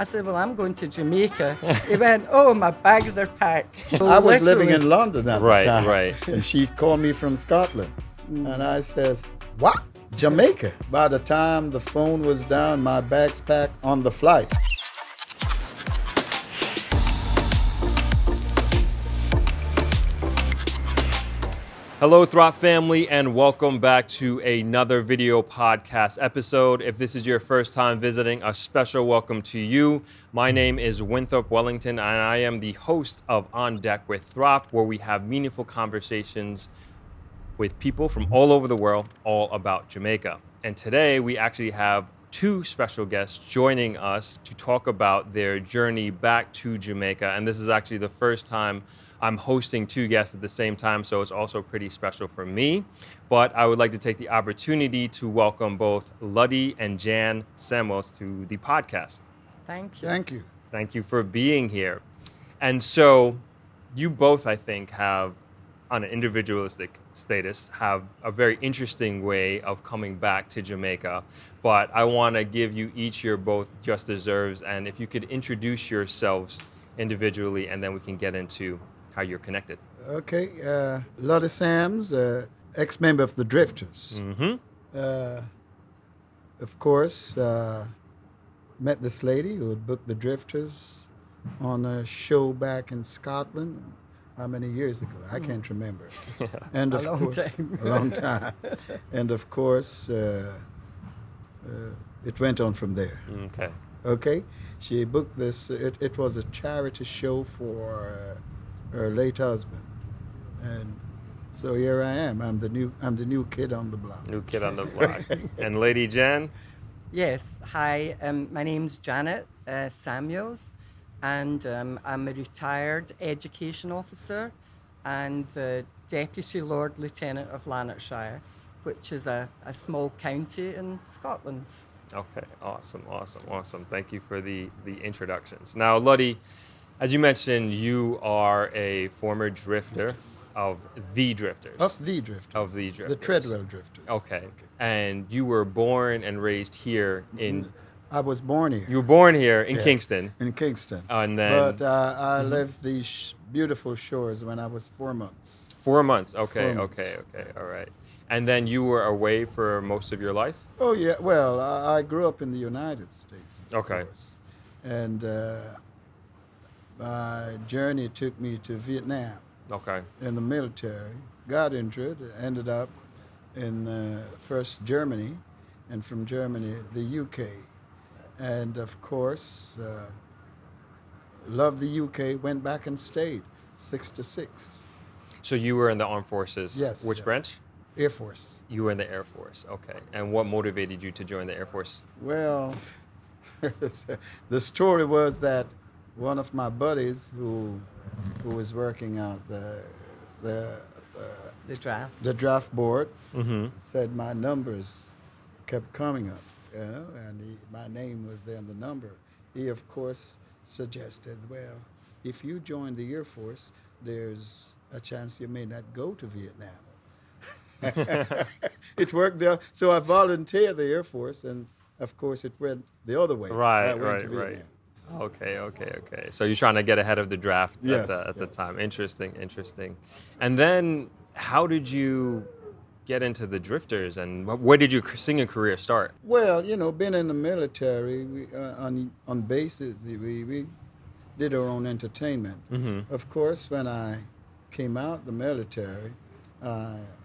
I said, well, I'm going to Jamaica. He went, oh, my bags are packed. So I was living in London at the time. Right. And she called me from Scotland. And I says, what? Jamaica. By the time the phone was down, my bags packed on the flight. Hello, Throp family, and welcome back to another video podcast episode. If this is your first time visiting, a special welcome to you. My name is Winthrop Wellington, and I am the host of On Deck with Throp, where we have meaningful conversations with people from all over the world, all about Jamaica. And today we actually have two special guests joining us to talk about their journey back to Jamaica. And this is actually the first time I'm hosting two guests at the same time, so it's also pretty special for me. But I would like to take the opportunity to welcome both Luddy and Jan Samms to the podcast. Thank you. Thank you. Thank you for being here. And so you both, I think, have, on an individualistic status, have a very interesting way of coming back to Jamaica. But I want to give you each your both just deserves. And if you could introduce yourselves individually, and then we can get into how you're connected. Okay. Luddy Samms, ex-member of the Drifters. Of course, met this lady who had booked the Drifters on a show back in Scotland. How many years ago? I can't remember. And of course, a long time. And of course, it went on from there. Okay. She booked this. It was a charity show for her late husband, and so here I am. I'm the new kid on the block. New kid on the block. And Lady Jan? Yes. Hi, my name's Janet Samuels, and I'm a retired education officer and the Deputy Lord Lieutenant of Lanarkshire, which is a small county in Scotland. Okay, awesome. Thank you for the introductions. Now, Luddy, as you mentioned, you are a former drifter of the Drifters. The Treadwell Drifters. Okay. And you were born and raised here in... I was born here. You were born here in Kingston. In Kingston. And then... But I left these beautiful shores when I was 4 months. 4 months. Okay, 4 months. Okay. All right. And then you were away for most of your life? Oh, yeah. Well, I grew up in the United States, of course. And my journey took me to Vietnam. Okay. In the military. Got injured, ended up in first Germany, and from Germany, the UK. And of course, loved the UK, went back and stayed, 6 to 6. So you were in the armed forces? Yes. Which branch? Air Force. You were in the Air Force, okay. And what motivated you to join the Air Force? Well, the story was that one of my buddies who was working out the draft board said my numbers kept coming up, and my name was there in the number. He, of course, suggested, well, if you join the Air Force, there's a chance you may not go to Vietnam. It worked there. So I volunteered the Air Force, and of course it went the other way. Right. Vietnam. Okay. So you're trying to get ahead of the draft at the time. Interesting. And then how did you get into the Drifters, and where did your singing career start? Well, being in the military, on bases, we did our own entertainment. Of course, when I came out the military,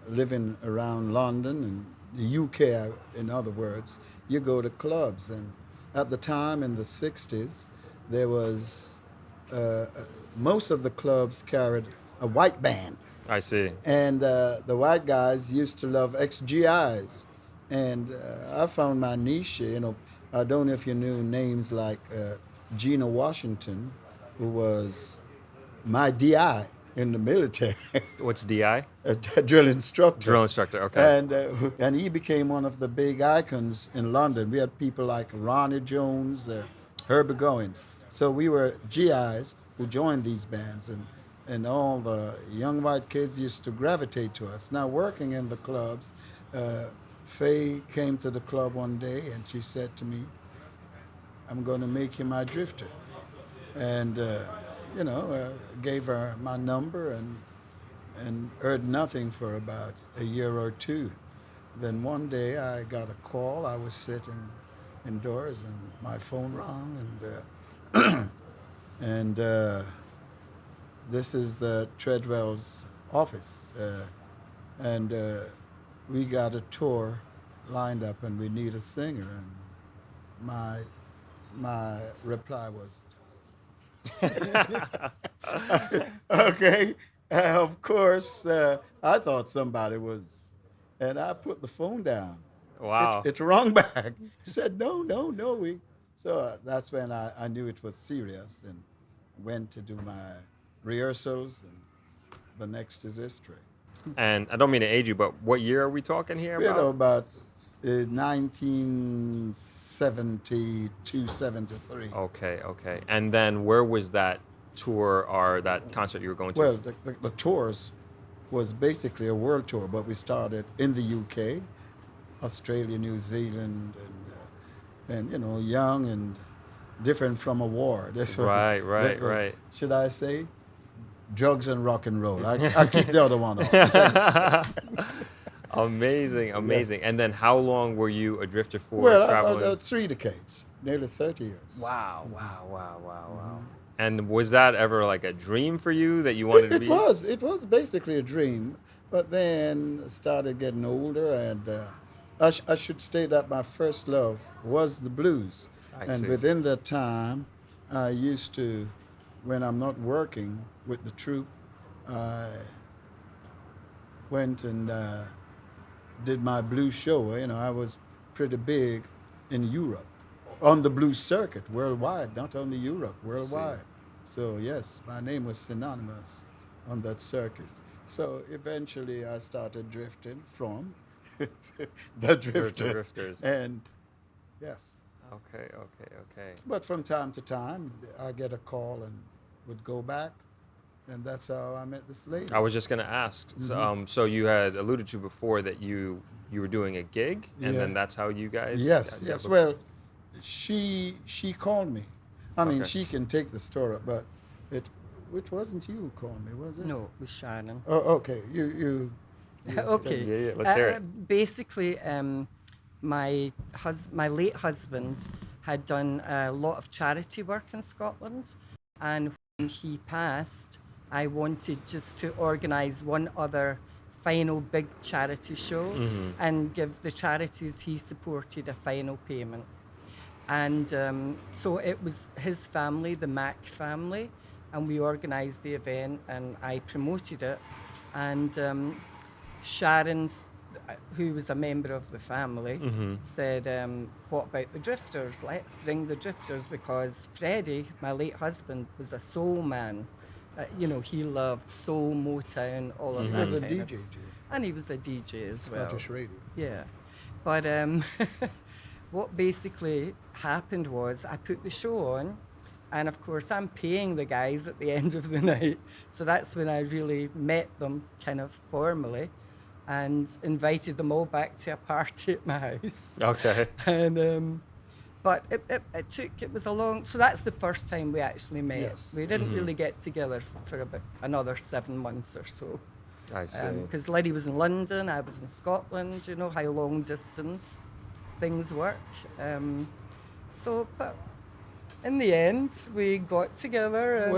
living around London and the UK, in other words, you go to clubs. And at the time, in the 60s, there was, most of the clubs carried a white band. I see. And the white guys used to love XGIs. And I found my niche, I don't know if you knew names like Gina Washington, who was my DI in the military. What's DI? A drill instructor. Drill instructor, okay. And he became one of the big icons in London. We had people like Ronnie Jones, Herbie Goins. So we were GIs who joined these bands, and all the young white kids used to gravitate to us. Now, working in the clubs, Faye came to the club one day and she said to me, I'm going to make you my drifter. And, gave her my number and heard nothing for about a year or two. Then one day I got a call. I was sitting indoors and my phone rang, and this is the Treadwell's office. And we got a tour lined up and we need a singer. And my reply was, okay, of course, I thought somebody was, and I put the phone down. Wow. It rung back. She said, no. So that's when I knew it was serious and went to do my rehearsals, and the next is history. And I don't mean to age you, but what year are we talking here about? About 1972, 73. Okay. And then where was that tour or that concert you were going to? Well, the tours was basically a world tour, but we started in the UK, Australia, New Zealand, and young and different from a war. This was, right. Should I say? Drugs and rock and roll. I keep the other one off. Amazing. Yeah. And then how long were you a drifter for? Well, traveling? 3 decades, nearly 30 years. Wow. And was that ever like a dream for you that you wanted to be? It was basically a dream, but then started getting older, and I should state that my first love was the blues. I see. Within that time, I used to, when I'm not working with the troupe, I went and did my blues show. I was pretty big in Europe, on the blues circuit, worldwide, not only Europe, worldwide. So yes, my name was synonymous on that circuit. So eventually I started drifting from the drifters. And yes. Okay. But from time to time, I get a call and would go back. And that's how I met this lady. I was just going to ask. Mm-hmm. So you had alluded to before that you were doing a gig, and then that's how you guys... Yes. Well, she called me. I mean, she can take the story, but it wasn't you who called me, was it? No, it was Shannon. Oh, okay. You okay. Yeah, let's hear it. Basically, my late husband had done a lot of charity work in Scotland, and when he passed, I wanted just to organise one other final big charity show and give the charities he supported a final payment. And so it was his family, the Mack family, and we organised the event and I promoted it. And Sharon, who was a member of the family, said, what about the drifters? Let's bring the drifters, because Freddie, my late husband, was a soul man. He loved soul, Motown, all of that. He was a DJ too. And he was a DJ as well. Scottish radio. Yeah. But what basically happened was I put the show on, and of course I'm paying the guys at the end of the night. So that's when I really met them kind of formally and invited them all back to a party at my house. Okay. And but it was a long, so that's the first time we actually met. Yes. We didn't really get together for about another 7 months or so. I see. Because Liddy was in London, I was in Scotland, you know how long distance things work. But in the end, we got together, and,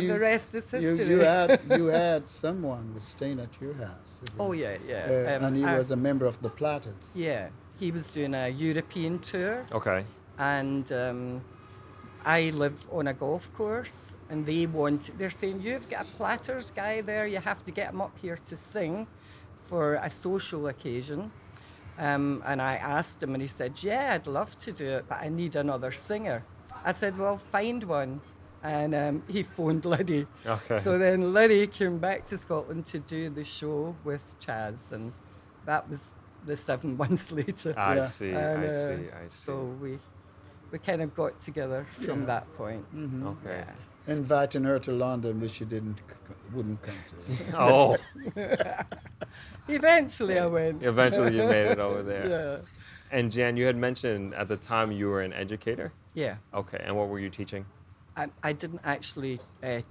the rest is history. You had someone was staying at your house. Oh, yeah. And he was a member of the Platters. Yeah, he was doing a European tour. Okay. And I live on a golf course, and they're saying, you've got a Platters guy there, you have to get him up here to sing for a social occasion. And I asked him, and he said, yeah, I'd love to do it, but I need another singer. I said, well, find one. And he phoned Liddy. Okay. So then Liddy came back to Scotland to do the show with Chaz, and that was the 7 months later. I see. So we kind of got together from that point. Mm-hmm. Okay. Yeah. Inviting her to London, which she wouldn't come to. Oh. Eventually I went. Eventually you made it over there. Yeah. And Jan, you had mentioned at the time you were an educator. Yeah. Okay, and what were you teaching? I didn't actually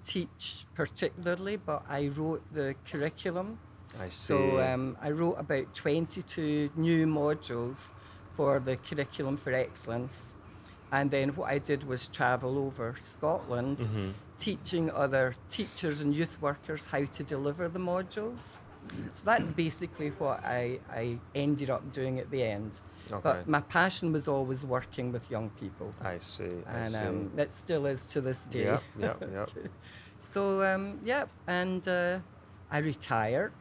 teach particularly, but I wrote the curriculum. I see. So I wrote about 22 new modules for the Curriculum for Excellence. And then what I did was travel over Scotland, teaching other teachers and youth workers how to deliver the modules. So that's basically what I ended up doing at the end. Okay. But my passion was always working with young people. I see. And that still is to this day. Yep. So, I retired.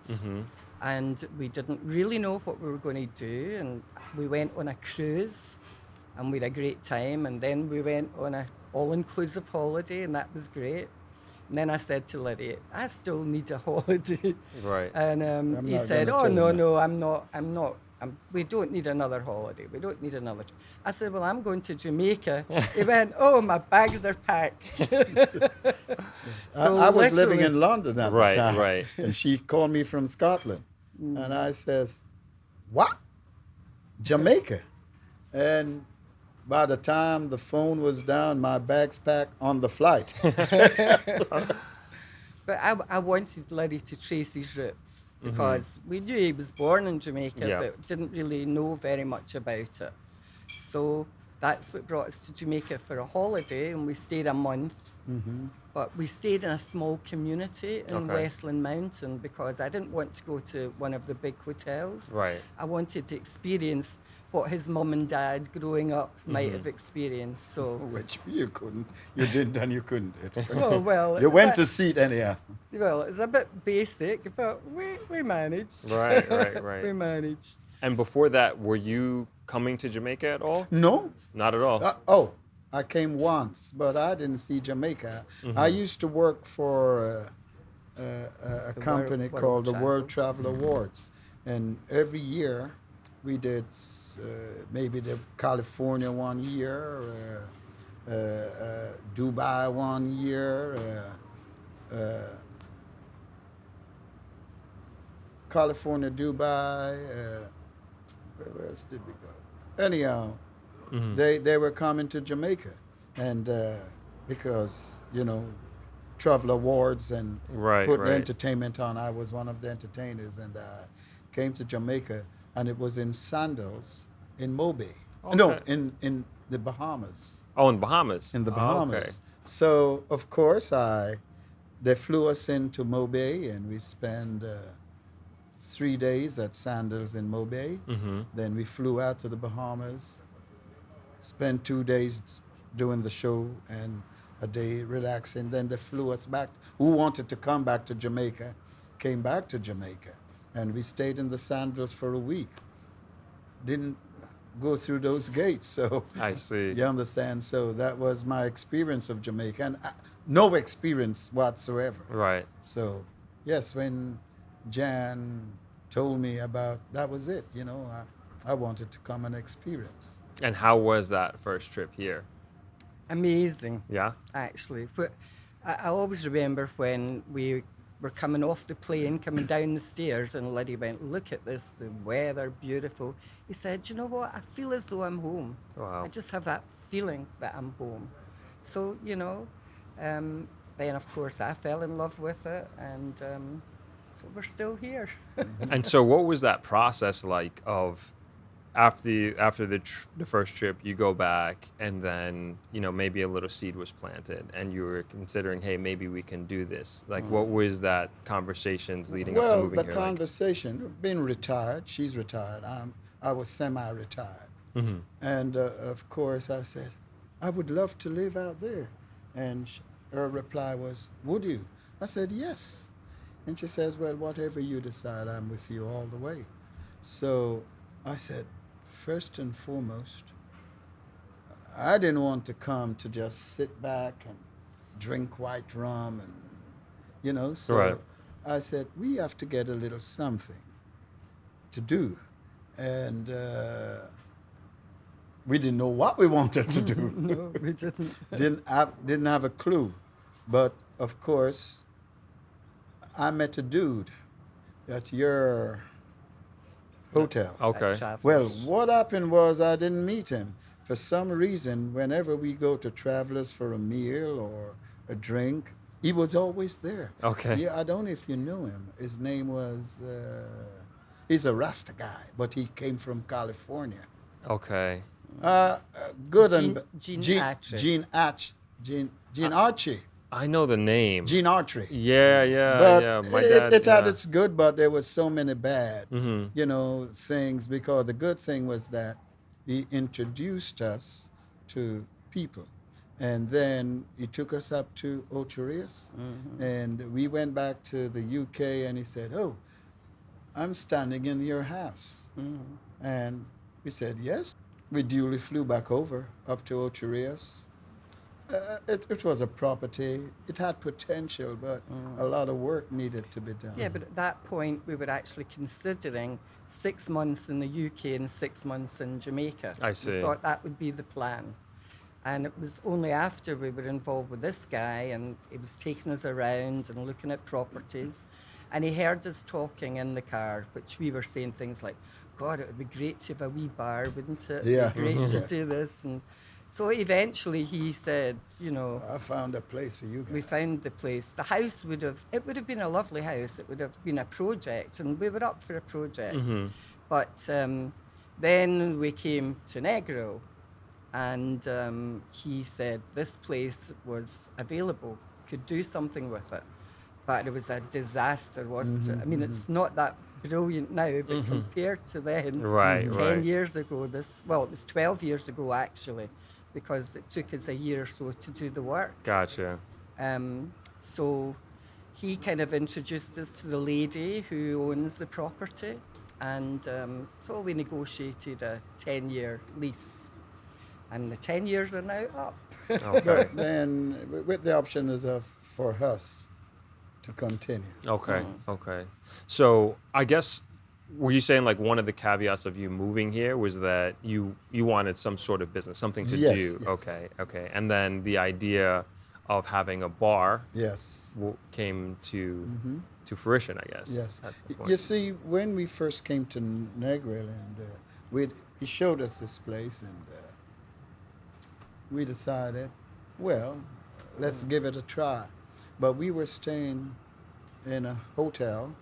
And we didn't really know what we were going to do. And we went on a cruise, and we had a great time. And then we went on an all-inclusive holiday, and that was great. And then I said to Liddy, I still need a holiday. Right. And he said, oh, no, I'm not. We don't need another holiday. We don't need another. I said, well, I'm going to Jamaica. He went, oh, my bags are packed. So I was living in London at the time. Right. And she called me from Scotland. And I says, what? Jamaica? And by the time the phone was down, my bags packed on the flight. But I wanted Liddy to trace his roots because we knew he was born in Jamaica, but didn't really know very much about it. So that's what brought us to Jamaica for a holiday, and we stayed a month. But we stayed in a small community in Westland Mountain because I didn't want to go to one of the big hotels. Right. I wanted to experience what his mum and dad growing up might have experienced. So, which you couldn't. You didn't and you couldn't. oh, well, you went to see it anyhow. Well, it's a bit basic, but we managed. Right. We managed. And before that, were you coming to Jamaica at all? No. Not at all. I came once, but I didn't see Jamaica. I used to work for a company called the World Travel Awards. And every year we did maybe the California one year, Dubai one year, California, Dubai, where else did we go? Anyhow, they were coming to Jamaica, and because travel awards and putting entertainment on, I was one of the entertainers, and came to Jamaica, and it was in Sandals in Mobay. Okay. No, in the Bahamas. Oh, in Bahamas. In the Bahamas. Okay. So of course they flew us into Mobay, and we spent 3 days at Sandals in Mobay. Then we flew out to the Bahamas, spent 2 days doing the show and a day relaxing. Then they flew us back. Who wanted to come back to Jamaica came back to Jamaica. And we stayed in the Sandals for a week. Didn't go through those gates. So I see. You understand? So that was my experience of Jamaica. And no experience whatsoever. Right. So, yes, when Jan told me about, that was it, I wanted to come and experience. And how was that first trip here? Amazing. Yeah? Actually. I always remember when we were coming off the plane, coming down the stairs, and Liddy went, look at this, the weather, beautiful. He said, you know what, I feel as though I'm home. Wow. I just have that feeling that I'm home. So, then of course I fell in love with it, and so we're still here. And so what was that process like of after the first trip, you go back, and then maybe a little seed was planted, and you were considering, hey, maybe we can do this. Like, what was that conversations leading up to moving here? Well, the conversation, being retired, she's retired. I was semi-retired, and of course I said, I would love to live out there, and her reply was, would you? I said, yes. And she says, well, whatever you decide, I'm with you all the way. So I said, first and foremost, I didn't want to come to just sit back and drink white rum and, so I said, we have to get a little something to do. And we didn't know what we wanted to do. No, we didn't. Didn't have a clue. But, of course, I met a dude at your hotel. Okay. Well, what happened was I didn't meet him. for some reason, whenever we go to Travelers for a meal or a drink, he was always there. Okay. Yeah, I don't know if you knew him. His name was, he's a Rasta guy, but he came from California. Okay. Good Gene Archie. Gene Archie. I know the name. Gene Archie. Yeah. But My dad. it had its good, but there was so many bad, Mm-hmm. things. Because the good thing was that he introduced us to people, and then he took us up to Ocherius, and we went back to the UK, and he said, "Oh, I'm standing in your house," and we said yes. We duly flew back over up to Ocherius. It was a property. It had potential, but a lot of work needed to be done. Yeah, but at that point, we were actually considering 6 months in the UK and 6 months in Jamaica. I see. We thought that would be the plan. And it was only after we were involved with this guy and he was taking us around and looking at properties. And he heard us talking in the car, which we were saying things like, God, it would be great to have a wee bar, wouldn't it? Yeah. It'd be great to do this. And so eventually he said, I found a place for you guys. we found the place. The house would have been a lovely house. It would have been a project, and we were up for a project. But then we came to Negril, and he said this place was available, could do something with it. But it was a disaster, wasn't it? I mean, it's not that brilliant now, but compared to then, Right, 10 years ago, it was 12 years ago actually, because it took us a year or so to do the work. Gotcha. So he kind of introduced us to the lady who owns the property, and so we negotiated a 10-year lease, and the 10 years are now up. Okay. But then, with the option is for us to continue. Okay. So I guess, were you saying like one of the caveats of you moving here was that you wanted some sort of business, something to Yes, do? yes. Okay. And then the idea of having a bar Yes. came to fruition, I guess. Yes. At the point. You see, when we first came to Negril, and he showed us this place, and we decided, well, let's give it a try. But we were staying in a hotel.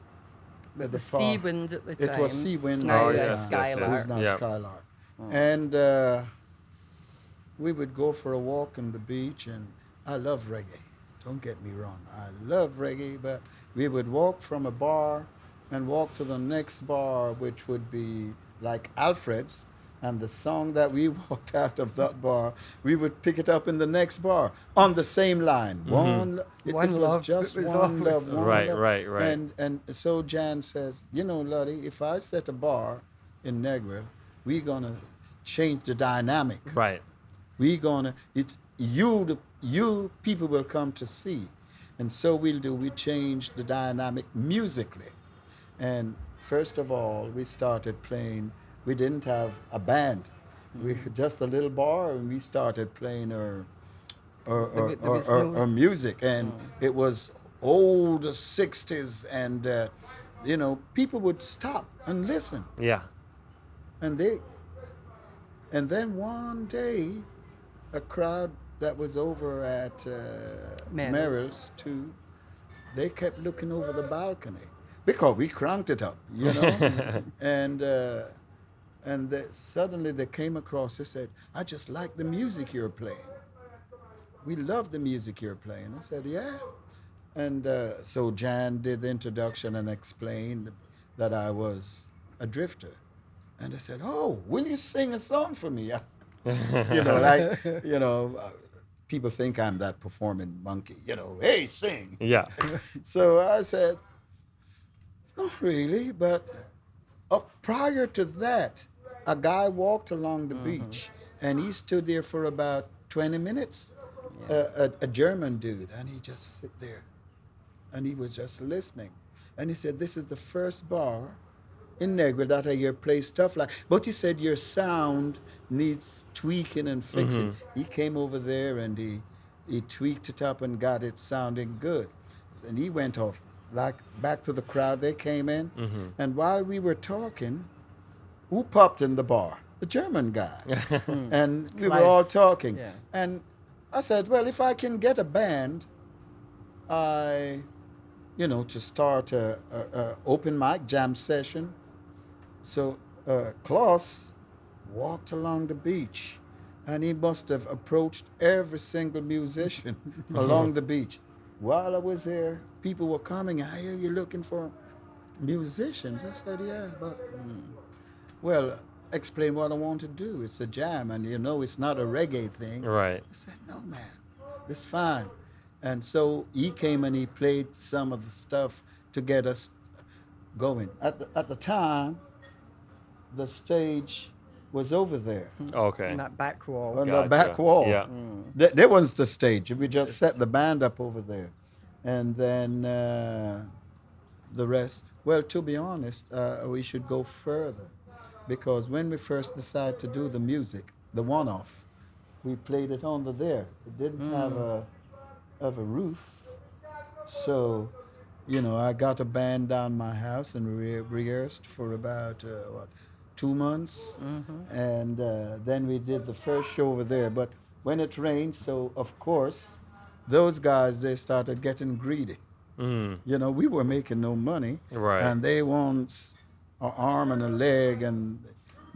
With the Seawind at the time. It was Seawind. It's now yes, Skylark. It was now Yep. Skylark. And we would go for a walk on the beach, and I love reggae. Don't get me wrong. I love reggae, but we would walk from a bar and walk to the next bar, which would be like Alfred's. And the song that we walked out of that bar, we would pick it up in the next bar on the same line. One love. Just It was one always- love, one Right, love. right. And so Jan says, Luddy, if I set a bar in Negril, we're gonna change the dynamic. Right. We're gonna you people will come to see. And so we change the dynamic musically. And first of all, we started playing. We didn't have a band. We had just a little bar, and we started playing our music, and it was old 60s, and people would stop and listen. Yeah. And then one day, a crowd that was over at Merrill's too, they kept looking over the balcony because we cranked it up, and suddenly they came across. They said, "I just like the music you're playing. We love the music you're playing." I said, "Yeah." And so Jan did the introduction and explained that I was a drifter. And they said, "Oh, will you sing a song for me?" People think I'm that performing monkey. Hey, sing. Yeah. So I said, "Not really," but prior to that, a guy walked along the beach, and he stood there for about 20 minutes, a German dude, and he just sit there, and he was just listening. And he said, "This is the first bar in Negril that I hear play stuff like," but he said, "Your sound needs tweaking and fixing." He came over there, and he tweaked it up and got it sounding good. And he went off, like back to the crowd. They came in, and while we were talking, who popped in the bar? the German guy. And we were all talking. Yeah. And I said, well, if I can get a band, to start a open mic jam session. So Klaus walked along the beach, and he must have approached every single musician along the beach. While I was there, people were coming, and I hear you looking for musicians. I said, yeah, but, well, explain what I want to do. It's a jam, and it's not a reggae thing. Right. I said, no, man, it's fine. And so he came and he played some of the stuff to get us going. At the time, the stage was over there. Okay. On that back wall. On Gotcha. the back wall. Yeah. That was the stage. We just set the band up over there. And then the rest. Well, to be honest, we should go further. Because when we first decided to do the music, the one-off, we played it under there. It didn't have a roof. So, I got a band down my house and we rehearsed for about, 2 months. And then we did the first show over there. But when it rained, so of course, those guys, they started getting greedy. We were making no money. Right. And they want an arm and a leg. And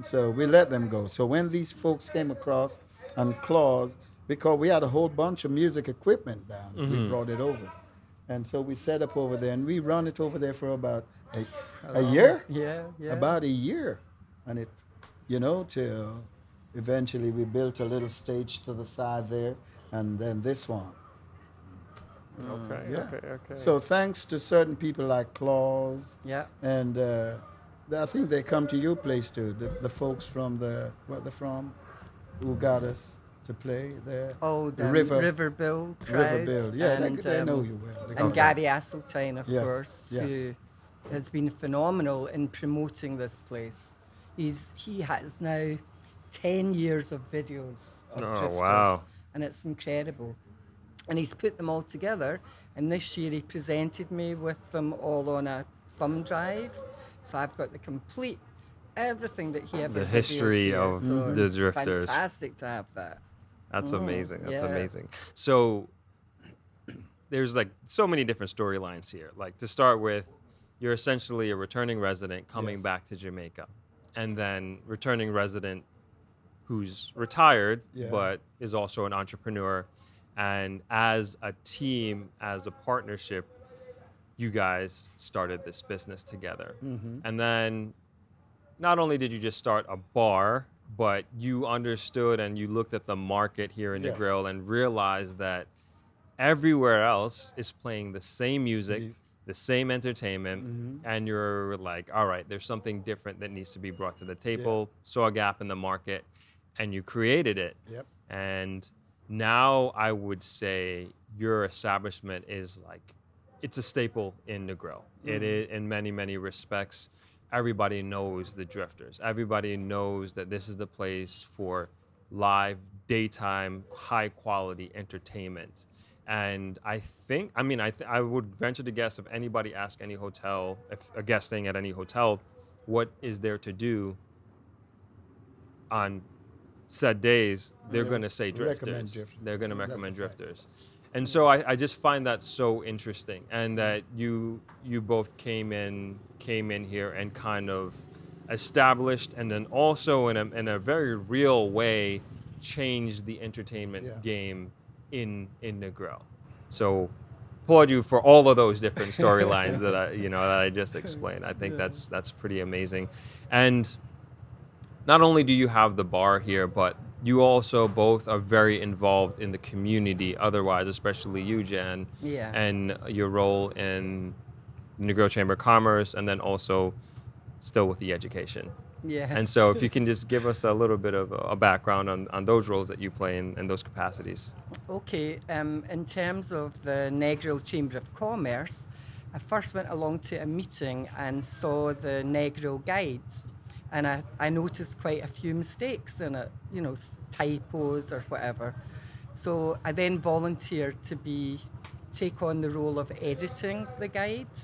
so we let them go. So when these folks came across and Claus, because we had a whole bunch of music equipment down, we brought it over. And so we set up over there, and we run it over there for about a year? Yeah. About a year. And it, till eventually we built a little stage to the side there, and then this one. Okay. Yeah. Okay. So thanks to certain people like Claus, Yeah. and I think they come to your place too, the folks from where they're from, who got us to play there. Oh, the Riverbill crowd. Riverbill, yeah, and, they know you well. And Gary Asseltine, of Yes, course, yes. who has been phenomenal in promoting this place. He has now 10 years of videos of drifters, wow. and it's incredible. And he's put them all together, and this year he presented me with them all on a thumb drive. So I've got the complete everything that he ever The history videoed here. of So the it's drifters. Fantastic to have that. That's amazing. That's yeah. amazing. So there's like so many different storylines here. Like to start with, you're essentially a returning resident coming Yes. back to Jamaica, and then returning resident who's retired Yeah. but is also an entrepreneur. And as a team, as a partnership, you guys started this business together. And then not only did you just start a bar, but you understood and you looked at the market here in Yes. Negril and realized that everywhere else is playing the same music, Yes. the same entertainment, and you're like, all right, there's something different that needs to be brought to the table. Saw a gap in the market, and you created it. Yep. And now I would say your establishment is like, it's a staple in Negril. It is, in many, many respects. Everybody knows the Drifters. Everybody knows that this is the place for live, daytime, high-quality entertainment. And I think, I would venture to guess if anybody asked any hotel, if a guest staying at any hotel, what is there to do on said days, they're going to say recommend Drifters. Drifters. They're going to That's a recommend fact. Drifters. And so I just find that so interesting, and that you both came in here and kind of established, and then also in a very real way changed the entertainment Yeah. game in Negril. So applaud you for all of those different storylines that I just explained. I think that's pretty amazing. And not only do you have the bar here, but you also both are very involved in the community otherwise, especially you, Jan, Yeah. and your role in the Negril Chamber of Commerce, and then also still with the education. Yes. And so if you can just give us a little bit of a background on those roles that you play in those capacities. Okay, in terms of the Negril Chamber of Commerce, I first went along to a meeting and saw the Negril Guide, and I noticed quite a few mistakes in it, typos or whatever. So I then volunteered to take on the role of editing the guide.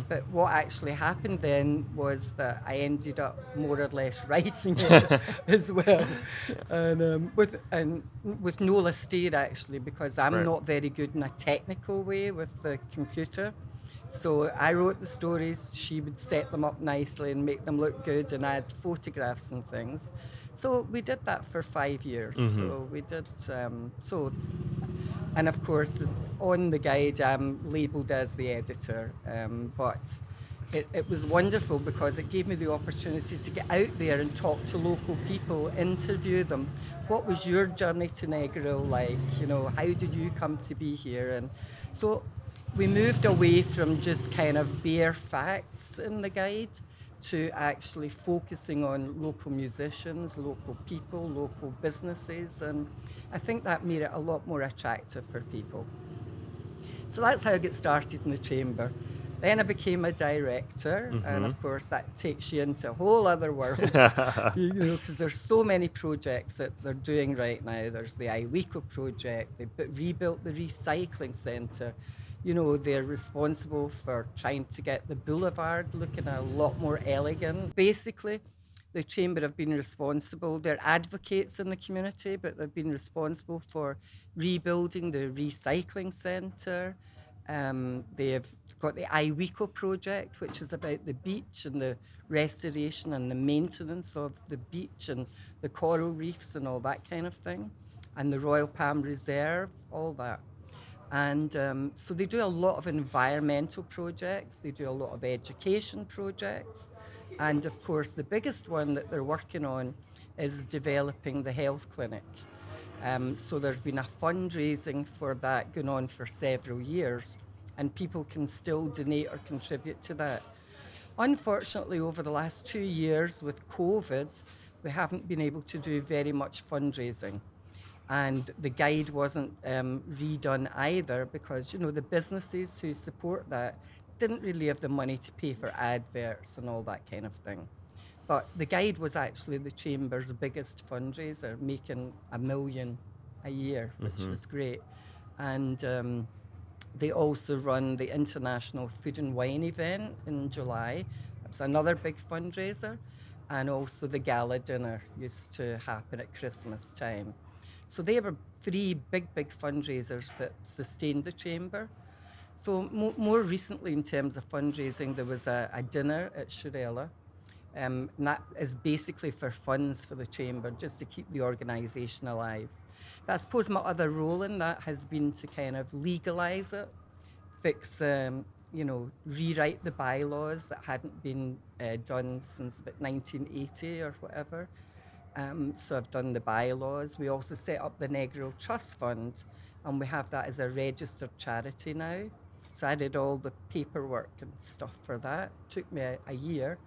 But what actually happened then was that I ended up more or less writing it as well, and with Nola Stair actually, because I'm not very good in a technical way with the computer. So I wrote the stories, she would set them up nicely and make them look good and add photographs and things. So we did that for 5 years. So we did, and of course on the guide I'm labelled as the editor, but it was wonderful because it gave me the opportunity to get out there and talk to local people, interview them. What was your journey to Negril like? You know, how did you come to be here? And so we moved away from just kind of bare facts in the guide to actually focusing on local musicians, local people, local businesses, and I think that made it a lot more attractive for people. So that's how I got started in the chamber. Then I became a director, and of course that takes you into a whole other world, you know, because there's so many projects that they're doing right now. There's the iWeco project, they rebuilt the recycling centre. You know, they're responsible for trying to get the boulevard looking a lot more elegant. Basically, the Chamber have been responsible. They're advocates in the community, but they've been responsible for rebuilding the recycling centre. They've got the iWeco project, which is about the beach and the restoration and the maintenance of the beach and the coral reefs and all that kind of thing, and the Royal Palm Reserve, all that. And so they do a lot of environmental projects, they do a lot of education projects, and of course the biggest one that they're working on is developing the health clinic. So there's been a fundraising for that going on for several years, and people can still donate or contribute to that. Unfortunately, over the last 2 years with COVID, we haven't been able to do very much fundraising. And the guide wasn't redone either because, you know, the businesses who support that didn't really have the money to pay for adverts and all that kind of thing. But the guide was actually the Chamber's biggest fundraiser, making $1 million a year, which was great. And they also run the International Food and Wine event in July. That's another big fundraiser. And also the gala dinner used to happen at Christmas time. So they were 3 big fundraisers that sustained the Chamber. So more recently, in terms of fundraising, there was a dinner at Shirella. And that is basically for funds for the Chamber, just to keep the organisation alive. But I suppose my other role in that has been to kind of legalise it, fix, rewrite the bylaws that hadn't been done since about 1980 or whatever. So I've done the bylaws. We also set up the Negril Trust Fund, and we have that as a registered charity now. So I did all the paperwork and stuff for that. It took me a year,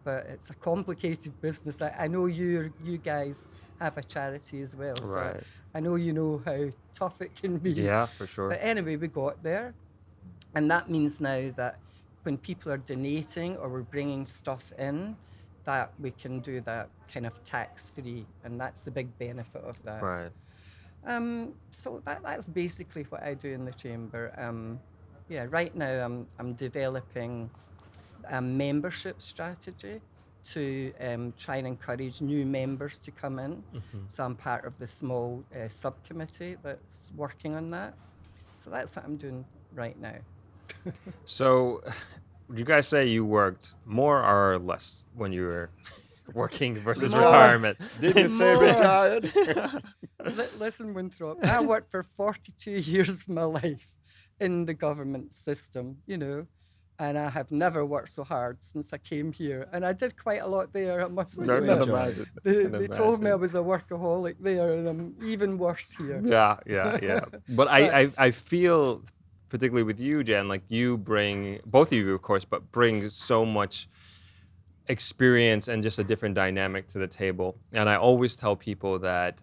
but it's a complicated business. I know you guys have a charity as well, so I know you know how tough it can be. Yeah, for sure. But anyway, we got there, and that means now that when people are donating or we're bringing stuff in, that we can do that kind of tax-free, and that's the big benefit of that. Right. So that's basically what I do in the Chamber. Right now I'm developing a membership strategy to try and encourage new members to come in. So I'm part of the small subcommittee that's working on that. So that's what I'm doing right now. So would you guys say you worked more or less when you were working versus retirement? Didn't you say retired? Listen, Winthrop, I worked for 42 years of my life in the government system, you know, and I have never worked so hard since I came here. And I did quite a lot there, I must admit. They told me I was a workaholic there, and I'm even worse here. Yeah. But I feel, particularly with you, Jan, like you bring, both of you, of course, but bring so much experience and just a different dynamic to the table. And I always tell people that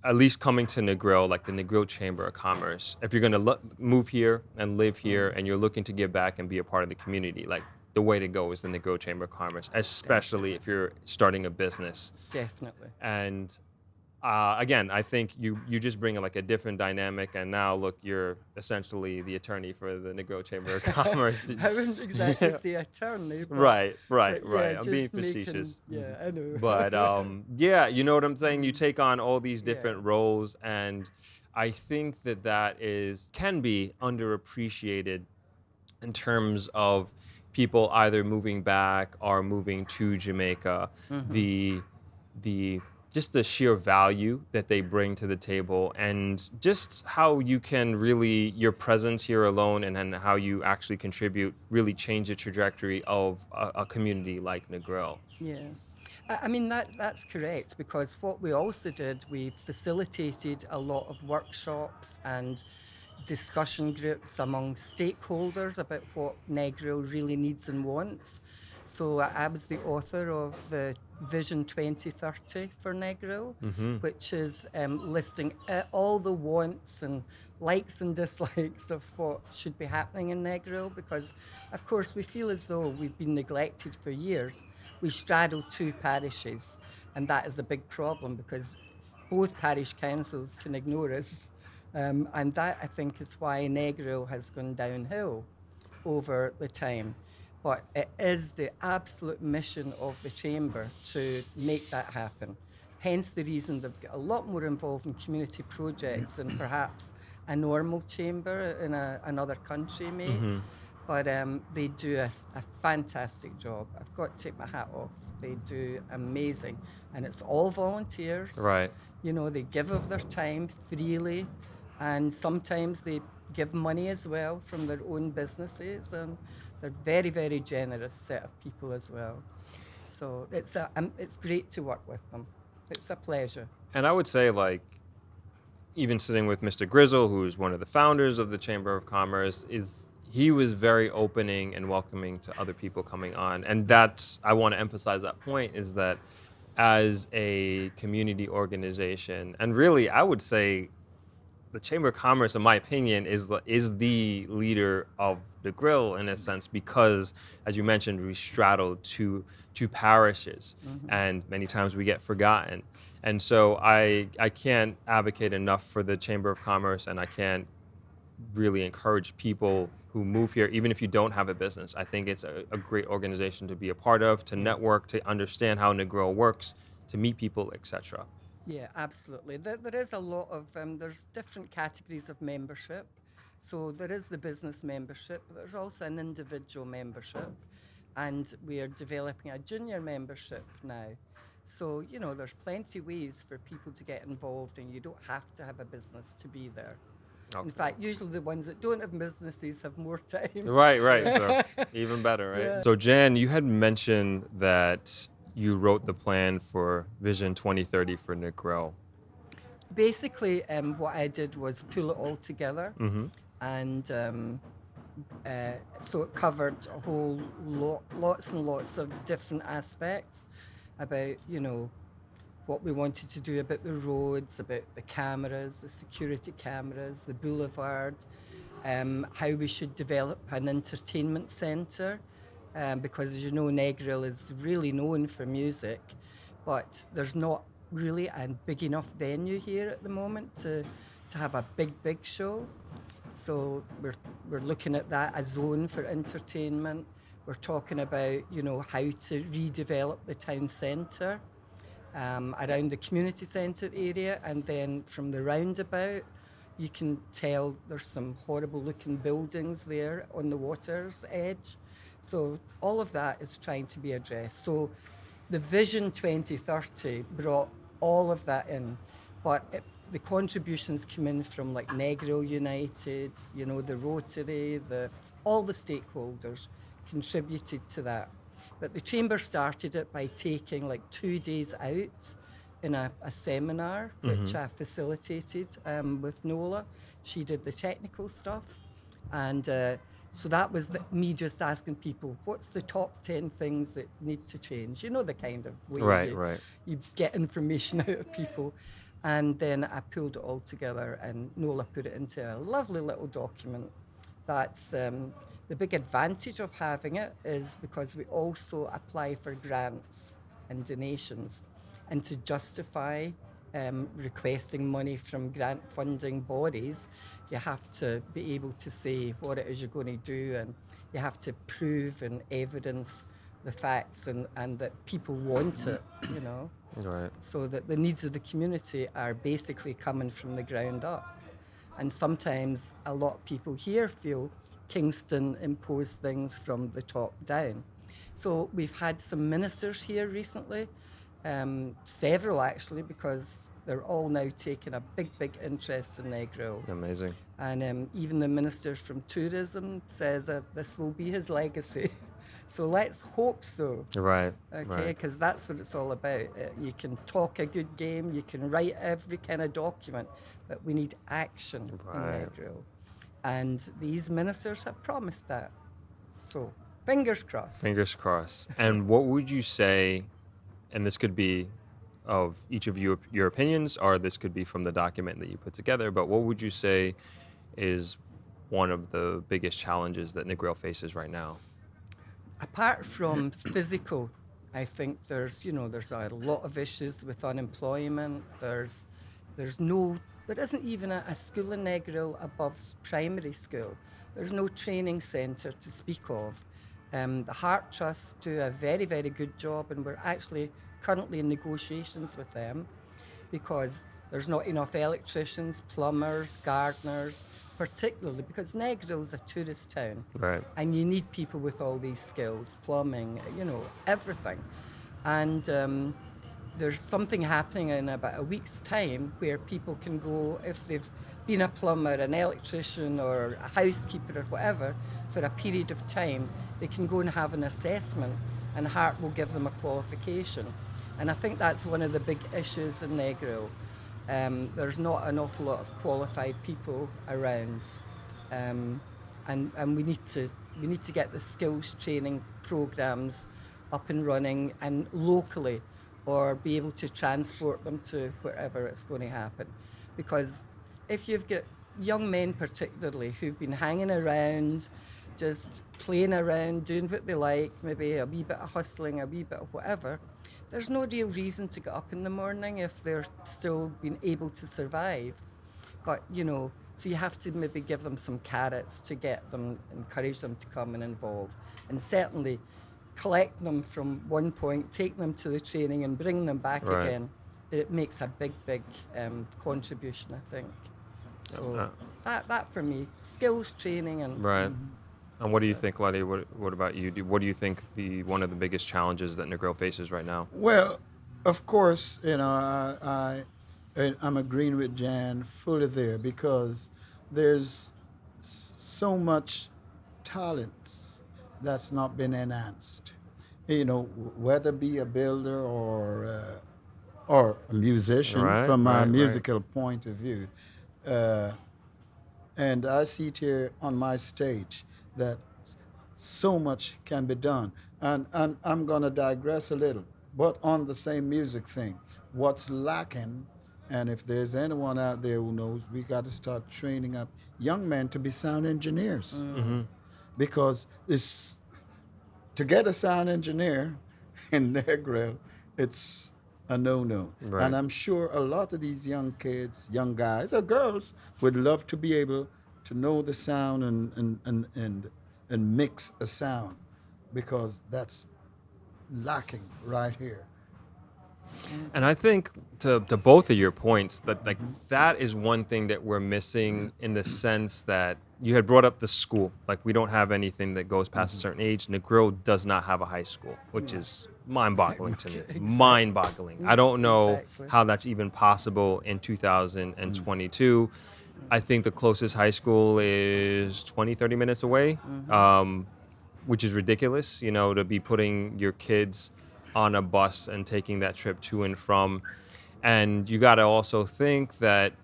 at least coming to Negril, like the Negril Chamber of Commerce, if you're going to move here and live here and you're looking to give back and be a part of the community, like the way to go is the Negril Chamber of Commerce, especially if you're starting a business. Definitely. And again, I think you just bring like a different dynamic, and now look, you're essentially the attorney for the Negril Chamber of Commerce. I wouldn't exactly say attorney, Right. yeah, I'm being just making, facetious. yeah, I know. But yeah, you know what I'm saying? You take on all these different Yeah. roles, and I think that can be underappreciated in terms of people either moving back or moving to Jamaica. The just the sheer value that they bring to the table, and just how you can really, your presence here alone and how you actually contribute really change the trajectory of a community like Negril. Yeah. I mean, that's correct, because what we also did, we facilitated a lot of workshops and discussion groups among stakeholders about what Negril really needs and wants. So I was the author of the Vision 2030 for Negril, which is listing all the wants and likes and dislikes of what should be happening in Negril, because, of course, we feel as though we've been neglected for years. We straddle two parishes, and that is a big problem because both parish councils can ignore us. And that, I think, is why Negril has gone downhill over the time. But it is the absolute mission of the Chamber to make that happen. Hence the reason they've got a lot more involved in community projects than perhaps a normal chamber in another country may. But they do a fantastic job. I've got to take my hat off. They do amazing. And it's all volunteers. Right. You know, they give of their time freely, and sometimes they give money as well from their own businesses, and they're very, very generous set of people as well. So it's great to work with them. It's a pleasure. And I would say, like, even sitting with Mr. Grizzle, who's one of the founders of the Chamber of Commerce, he was very opening and welcoming to other people coming on. And that's, I want to emphasize that point, is that as a community organization, and really I would say the Chamber of Commerce, in my opinion, is the leader of the Negril in a sense, because, as you mentioned, we straddle two parishes, and many times we get forgotten. And so I can't advocate enough for the Chamber of Commerce, and I can't really encourage people who move here, even if you don't have a business. I think it's a great organization to be a part of, to network, to understand how Negril works, to meet people, etc. Yeah, absolutely. There is a lot of, there's different categories of membership. So there is the business membership, but there's also an individual membership. And we are developing a junior membership now. So, you know, there's plenty of ways for people to get involved, and you don't have to have a business to be there. Okay. In fact, usually the ones that don't have businesses have more time. Right. So even better, right? Yeah. So Jan, you had mentioned that you wrote the plan for Vision 2030 for Negril. Basically, what I did was pull it all together, and so it covered a whole lots and lots of different aspects about, you know, what we wanted to do about the roads, about the cameras, the security cameras, the boulevard, how we should develop an entertainment centre, because, as you know, Negril is really known for music, but there's not really a big enough venue here at the moment to have a big show. So we're looking at that, a zone for entertainment. We're talking about, you know, how to redevelop the town centre around the community centre area, and then from the roundabout, you can tell there's some horrible looking buildings there on the water's edge. So all of that is trying to be addressed. So the Vision 2030 brought all of that in, but the contributions came in from like Negril United, you know, the Rotary, all the stakeholders contributed to that. But the Chamber started it by taking like 2 days out in a seminar, which I facilitated with Nola. She did the technical stuff. And so that was me just asking people, what's the top 10 things that need to change? You know, the kind of way you get information out of people. And then I pulled it all together, and Nola put it into a lovely little document. That's the big advantage of having it is because we also apply for grants and donations. And to justify requesting money from grant funding bodies, you have to be able to say what it is you're going to do, and you have to prove and evidence the facts, and that people want it, you know, Right. so that the needs of the community are basically coming from the ground up. And sometimes a lot of people here feel Kingston imposed things from the top down. So we've had some ministers here recently, several actually, because they're all now taking a big interest in Negril. Amazing. And even the minister from tourism says that this will be his legacy. So let's hope so. Right. Okay, because that's what it's all about. You can talk a good game, you can write every kind of document, but we need action in Negril. And these ministers have promised that. So fingers crossed. Fingers crossed. And what would you say, and this could be of each of you, your opinions, or this could be from the document that you put together, but what would you say is one of the biggest challenges that Negril faces right now? Apart from physical, I think there's a lot of issues with unemployment. There isn't even a school in Negril above primary school. There's no training centre to speak of. The Heart Trust do a very, very good job, and we're actually currently in negotiations with them because there's not enough electricians, plumbers, gardeners, particularly because Negril's a tourist town. Right. And you need people with all these skills, plumbing, everything. And there's something happening in about a week's time where people can go, if they've been a plumber, an electrician, or a housekeeper or whatever, for a period of time, they can go and have an assessment, and Heart will give them a qualification. And I think that's one of the big issues in Negril. There's not an awful lot of qualified people around, and we need to get the skills training programs up and running and locally, or be able to transport them to wherever it's going to happen. Because if you've got young men particularly who've been hanging around, just playing around, doing what they like, maybe a wee bit of hustling, a wee bit of whatever, there's no real reason to get up in the morning if they're still being able to survive. But, so you have to maybe give them some carrots to get them, encourage them to come and involve. And certainly collect them from one point, take them to the training and bring them back again. It makes a big contribution, I think. So that for me, skills training and... Right. And what do you think, Luddy? What about you? What do you think one of the biggest challenges that Negril faces right now? Well, of course, I'm agreeing with Jan fully there, because there's so much talent that's not been enhanced. Whether be a builder or a musician, from a musical point of view. And I see it here on my stage that so much can be done. And I'm going to digress a little, but on the same music thing, what's lacking, and if there's anyone out there who knows, we got to start training up young men to be sound engineers. Mm-hmm. Because to get a sound engineer in Negril, it's a no-no. Right. And I'm sure a lot of these young kids, young guys or girls, would love to be able to know the sound and mix a sound, because that's lacking right here. And I think to both of your points, that is one thing that we're missing, in the sense that you had brought up the school. Like, we don't have anything that goes past a certain age. Negril does not have a high school, which is mind-boggling to me. Exactly. Mind-boggling. I don't know how that's even possible in 2022. I think the closest high school is 20, 30 minutes away, which is ridiculous, to be putting your kids on a bus and taking that trip to and from. And you got to also think that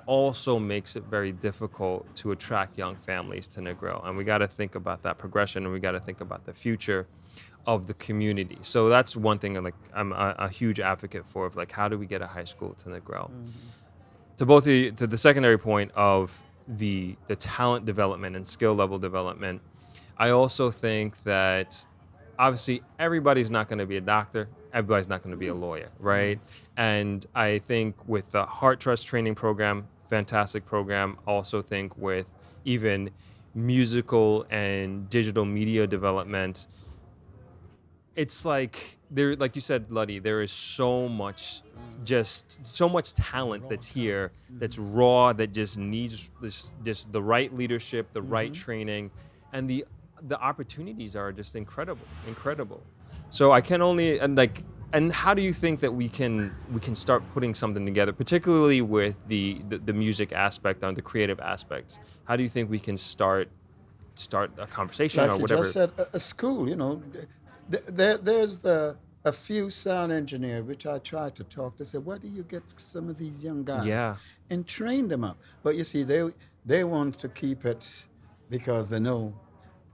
also makes it very difficult to attract young families to Negril. And we got to think about that progression, and we got to think about the future of the community. So that's one thing I'm a huge advocate for, of how do we get a high school to Negril? Mm-hmm. To the secondary point of the talent development and skill level development, I also think that obviously everybody's not going to be a doctor, everybody's not going to be a lawyer, right? And I think with the Heart Trust training program, fantastic program. Also think with even musical and digital media development, it's like there, like you said, Luddy, there is so much, just so much talent that's here, that's raw, that just needs this, just the right leadership, the right training, and the opportunities are just incredible. So I can only, and how do you think that we can start putting something together, particularly with the music aspect and the creative aspects? How do you think we can start a conversation Like or you whatever? just said, a school, you know. There's a few sound engineer which I try to talk to say, where do you get some of these young guys Yeah. and train them up? But you see, they want to keep it because they know.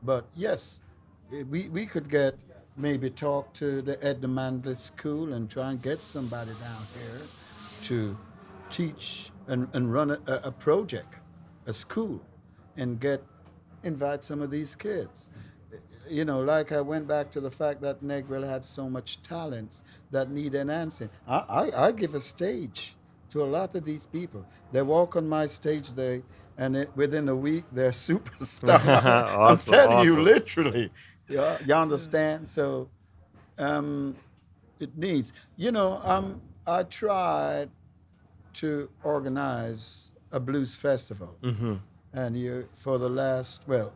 But yes, we could get maybe talk to the Ed Mandley School and try and get somebody down here to teach and run a project, a school, and invite some of these kids. You know, like I went back to the fact that Negril had so much talent that need enhancing. I give a stage to a lot of these people. They walk on my stage, within a week they're superstar. I'm telling you, Awesome. literally. Yeah, you understand? So it needs. You know, I tried to organize a blues festival, and for the last, well,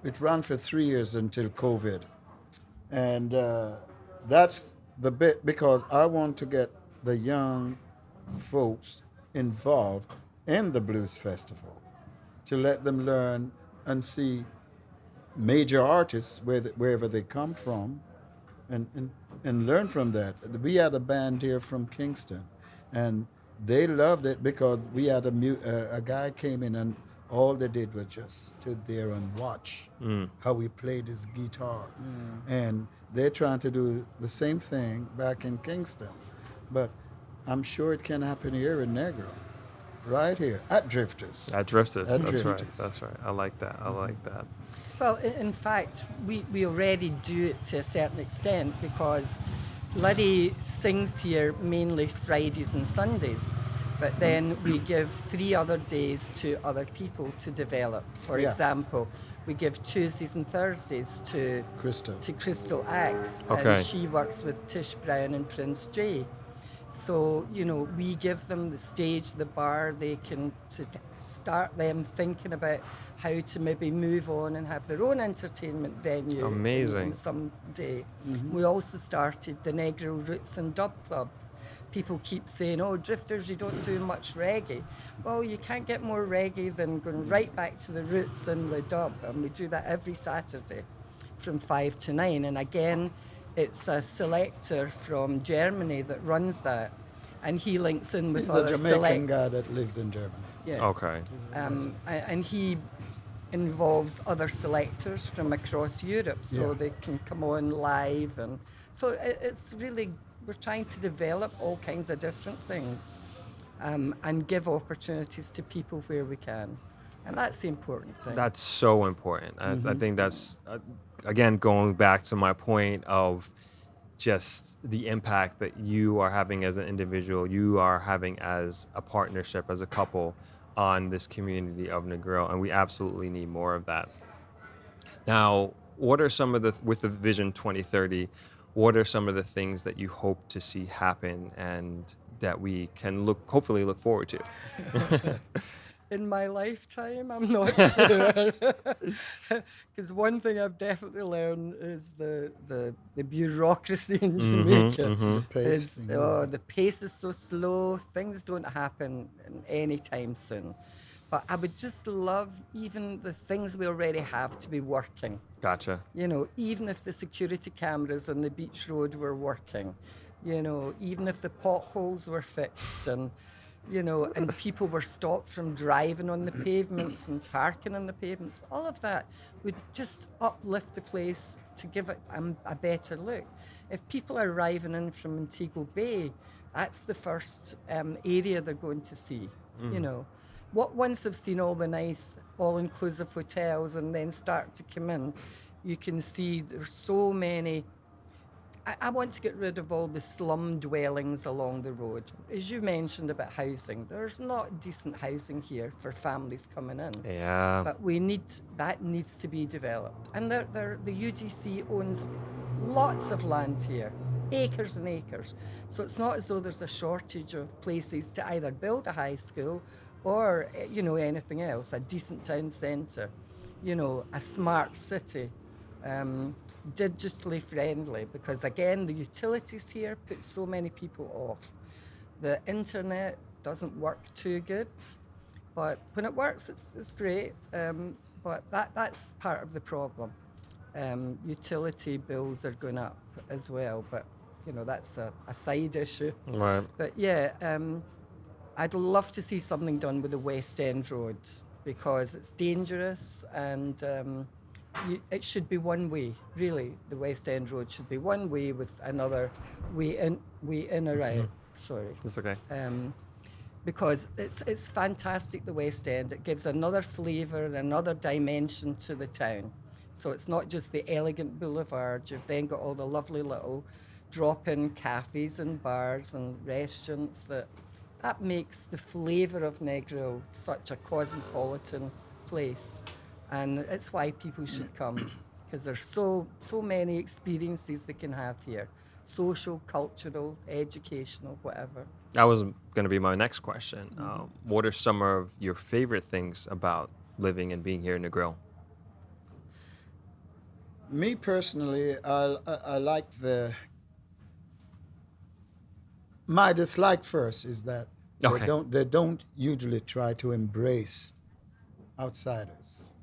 it ran for 3 years until COVID, and that's the bit because I want to get the young folks involved in the blues festival to let them learn and see major artists wherever they come from, and and learn from that. We had a band here from Kingston, and they loved it because we had a guy came in and all they did was just stood there and watch how we played his guitar, and they're trying to do the same thing back in Kingston, but I'm sure it can happen here in Negril, right here at Drifters. At Drifters, At that's right. Drifters. That's right. I like that. I like that. Well, in fact, we already do it to a certain extent because Luddy sings here mainly Fridays and Sundays, but then we give 3 other days to other people to develop. For Yeah. example, we give Tuesdays and Thursdays to Crystal Axe, Okay. and she works with Tish Brown and Prince Jay. So, you know, we give them the stage, the bar, they can start them thinking about how to maybe move on and have their own entertainment venue. Amazing. In some day. We also started the Negril Roots and Dub Club. People keep saying, oh, Drifters, you don't do much reggae. Well, you can't get more reggae than going right back to the roots and the dub. And we do that every Saturday from 5 to 9. And again, it's a selector from Germany that runs that, and he links in with He's other a Jamaican guy that lives in Germany. Yeah. Okay. And he involves other selectors from across Europe, so they can come on live, and so it's really, we're trying to develop all kinds of different things, and give opportunities to people where we can. And that's the important thing. That's so important. I think that's, again, going back to my point of just the impact that you are having as an individual, you are having as a partnership, as a couple on this community of Negril, and we absolutely need more of that. Now, what are some of with the Vision 2030, what are some of the things that you hope to see happen and that we can hopefully look forward to? In my lifetime, I'm not sure. Because one thing I've definitely learned is the bureaucracy in Jamaica. The pace. The pace is so slow. Things don't happen any time soon. But I would just love even the things we already have to be working. Gotcha. You know, even if the security cameras on the beach road were working, you know, even if the potholes were fixed and, you know, and people were stopped from driving on the pavements and parking on the pavements, all of that would just uplift the place to give it a better look. If people are arriving in from Montego Bay, that's the first area they're going to see, you know. Once they've seen all the nice all-inclusive hotels and then start to come in, you can see there's so many I want to get rid of all the slum dwellings along the road. As you mentioned about housing, there's not decent housing here for families coming in. Yeah. But that needs to be developed. And the UDC owns lots of land here, acres and acres. So it's not as though there's a shortage of places to either build a high school or, anything else, a decent town centre, a smart city. Digitally friendly, because again the utilities here put so many people off. The internet doesn't work too good, but when it works it's great, but that's part of the problem. Utility bills are going up as well, but that's a side issue. Right. But yeah, I'd love to see something done with the West End Road, because it's dangerous, and it should be one way, really. The West End Road should be one way with another way in or out. Sorry. That's okay. Because it's fantastic, the West End. It gives another flavour and another dimension to the town. So it's not just the elegant boulevard. You've then got all the lovely little drop-in cafes and bars and restaurants that makes the flavour of Negril such a cosmopolitan place. And it's why people should come, because there's so many experiences they can have here, social, cultural, educational, whatever. That was going to be my next question. What are some of your favorite things about living and being here in Negril? Me personally, I like my dislike first is that they don't usually try to embrace outsiders,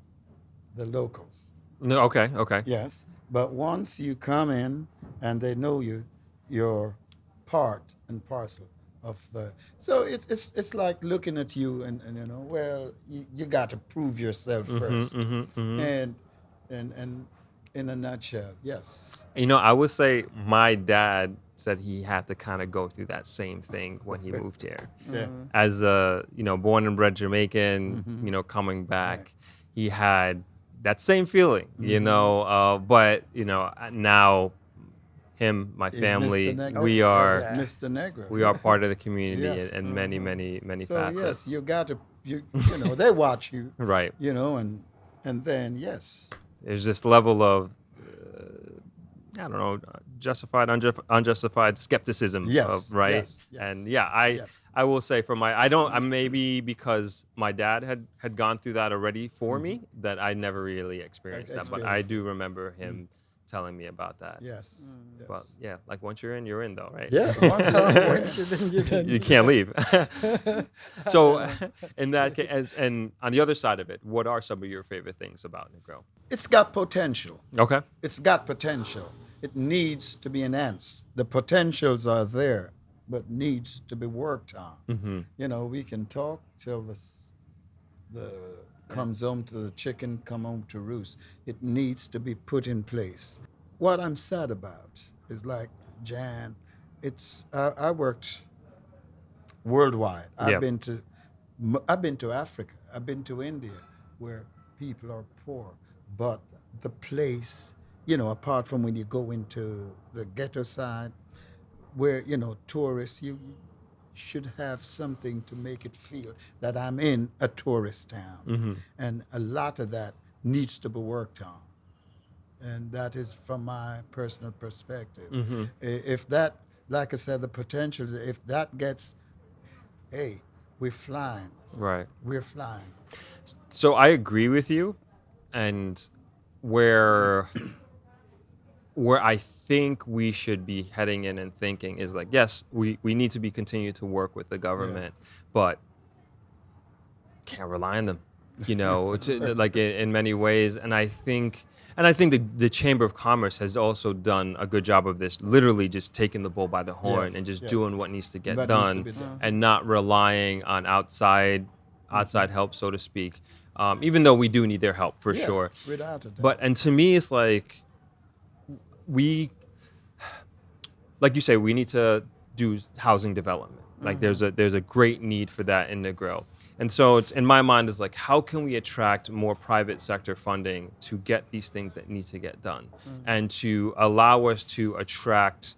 the locals. No, okay. Yes, but once you come in and they know you're part and parcel of the. So it's like looking at you and well, you got to prove yourself first, and in a nutshell, yes. I would say my dad said he had to kind of go through that same thing when he moved here. Yeah. As a born and bred Jamaican, coming back, he had that same feeling, but now him, my family, we are Mr. Negril. We are part of the community Yes. in many So facets. yes, you got to they watch you, Right. and then yes. There's this level of I don't know, justified, unjustified skepticism. Yes, Right. yes, yes. And I will say maybe because my dad had gone through that already for me, that I never really experienced that. But I do remember him telling me about that. Yes. Yes. But yeah, like once you're in though, right? Yeah. Once you're in. You can't leave. So in that case, and on the other side of it, what are some of your favorite things about Negril? It's got potential. Okay. It's got potential. It needs to be enhanced. The potentials are there, but needs to be worked on. Mm-hmm. We can talk till the comes home to the chicken, come home to roost. It needs to be put in place. What I'm sad about is like Jan. I worked worldwide. I've been to Africa. I've been to India, where people are poor, but the place, apart from when you go into the ghetto side, where tourists, you should have something to make it feel that I'm in a tourist town, and a lot of that needs to be worked on. And that is from my personal perspective. If that, like I said, the potential, if that gets, hey, we're flying. Right. We're flying. So I agree with you, and where I think we should be heading in and thinking is like, yes, we need to continue to work with the government, but can't rely on them, like in many ways. And I think the Chamber of Commerce has also done a good job of this, literally just taking the bull by the horn and just doing what needs to get done, and not relying on outside help, so to speak. Even though we do need their help for sure. Without a doubt. And to me, it's like like you say, we need to do housing development. Like there's a great need for that in Negril. And so it's, in my mind, is like, how can we attract more private sector funding to get these things that need to get done, and to allow us to attract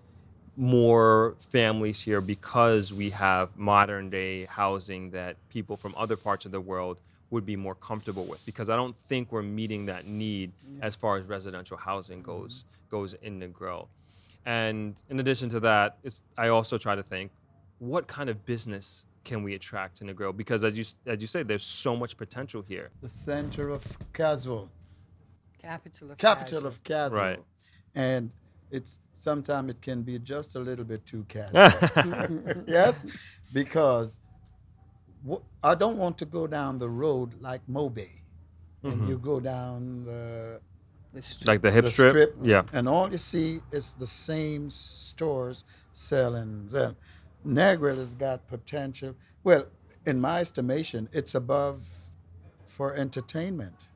more families here, because we have modern day housing that people from other parts of the world would be more comfortable with, because I don't think we're meeting that need as far as residential housing goes in Negril. And in addition to that, I also try to think, what kind of business can we attract to Negril? Because as you say, there's so much potential here. The center of casual. Capital of Capital casual. of casual. Right. And it's sometimes it can be just a little bit too casual. Yes, because I don't want to go down the road like Mobay, and you go down the strip. Like the hip strip? Yeah. and all you see is the same stores selling. Negril has got potential. Well, in my estimation, it's above for entertainment,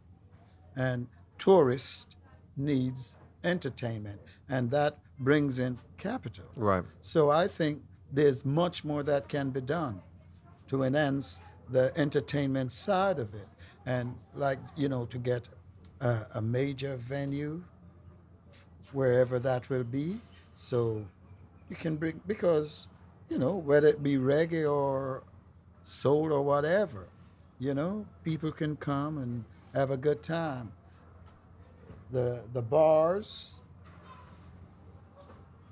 and tourist needs entertainment, and that brings in capital. Right. So I think there's much more that can be done to enhance the entertainment side of it, and to get a major venue wherever that will be, so you can bring, because whether it be reggae or soul or whatever, people can come and have a good time. The bars,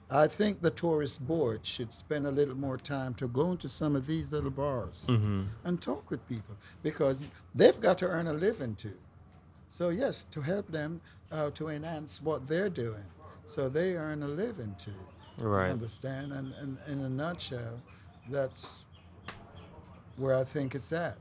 I think the tourist board should spend a little more time to go into some of these little bars and talk with people, because they've got to earn a living too. So yes, to help them to enhance what they're doing, so they earn a living too. Right. You understand? And in a nutshell, that's where I think it's at.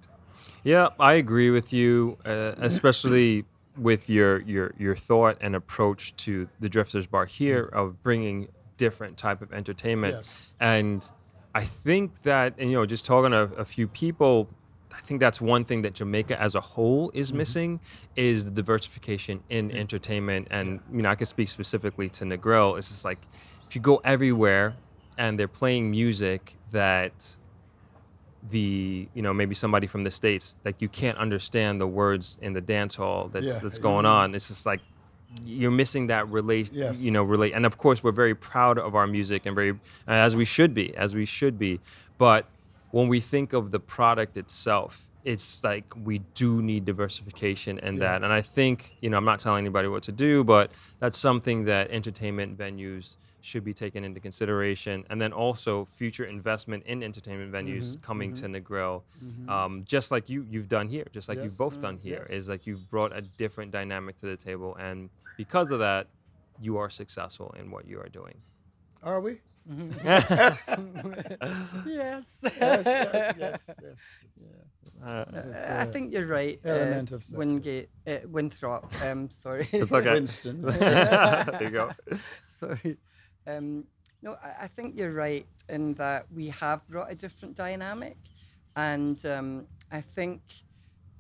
Yeah, I agree with you, especially with your thought and approach to the Drifters Bar here of bringing different type of entertainment. Yes. And I think that, and just talking to a few people, I think that's one thing that Jamaica as a whole is missing, is the diversification in entertainment. And I could speak specifically to Negril. It's just like, if you go everywhere and they're playing music that maybe somebody from the States, like, you can't understand the words in the dance hall that's going on. It's just like, you're missing that relate. And of course, we're very proud of our music, and very, as we should be. But when we think of the product itself, it's like, we do need diversification in that. And I think, I'm not telling anybody what to do, but that's something that entertainment venues should be taken into consideration. And then also future investment in entertainment venues coming to Negril, just like you've done here, just like you've both done here, is like, you've brought a different dynamic to the table. And because of that, you are successful in what you are doing. Are we? Yes. Yes. I think you're right. Element of success. Winthrop. Sorry. It's okay. Winston. There you go. Sorry. No, I think you're right in that we have brought a different dynamic. And I think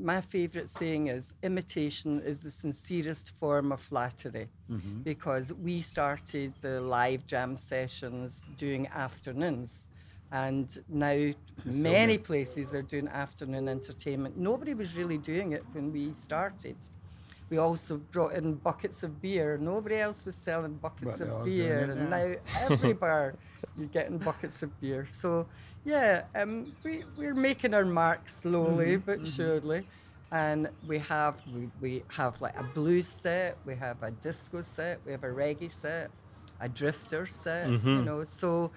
my favourite saying is, imitation is the sincerest form of flattery, because we started the live jam sessions doing afternoons. And now many places are doing afternoon entertainment. Nobody was really doing it when we started. We also brought in buckets of beer. Nobody else was selling buckets of beer. And now every bar, you're getting buckets of beer. So, we're making our mark slowly but surely. And we have like a blues set, we have a disco set, we have a reggae set, a drifter set, So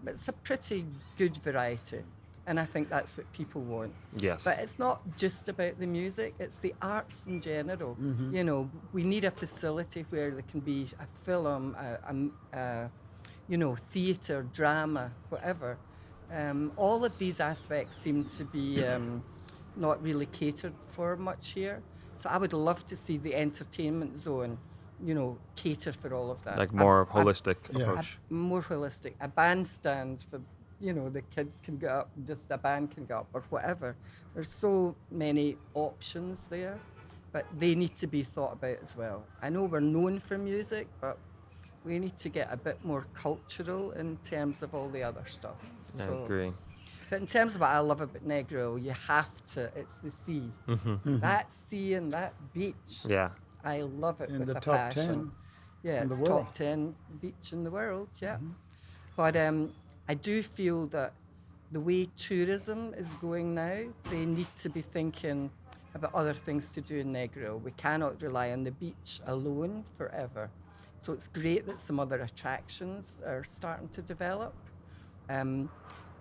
it's a pretty good variety. And I think that's what people want. Yes. But it's not just about the music, it's the arts in general. We need a facility where there can be a film, theatre, drama, whatever. All of these aspects seem to be not really catered for much here. So I would love to see the entertainment zone, cater for all of that. Like more holistic approach. More holistic. A bandstand for, the kids can get up, just a band can get up or whatever. There's so many options there, but they need to be thought about as well. I know we're known for music, but we need to get a bit more cultural in terms of all the other stuff. I agree. But in terms of what I love about Negril, you have to, it's the sea. That sea and that beach. Yeah. I love it In with the a top passion. 10 Yeah, in the it's world. top 10 beach in the world, yeah. But I do feel that the way tourism is going now, they need to be thinking about other things to do in Negril. We cannot rely on the beach alone forever. So it's great that some other attractions are starting to develop.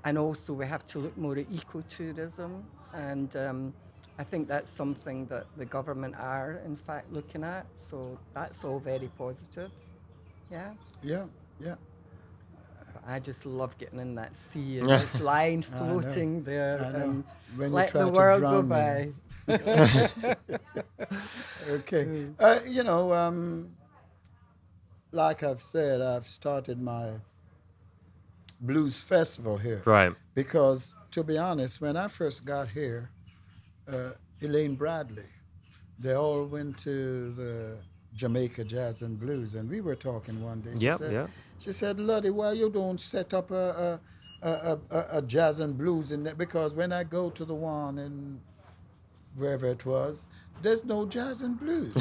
And also we have to look more at ecotourism. And I think that's something that the government are, in fact, looking at. So that's all very positive. Yeah. Yeah, yeah. But I just love getting in that sea and this line I know. floating there I know. and When you let try the to world go drown me. by. Okay. Like I've said, I've started my blues festival here. Right. Because, to be honest, when I first got here, Elaine Bradley, they all went to the Jamaica Jazz and Blues, and we were talking one day. Yep. Yep. She said, Luddy, why you don't set up a jazz and blues in there? Because when I go to the one in wherever it was, there's no jazz and blues.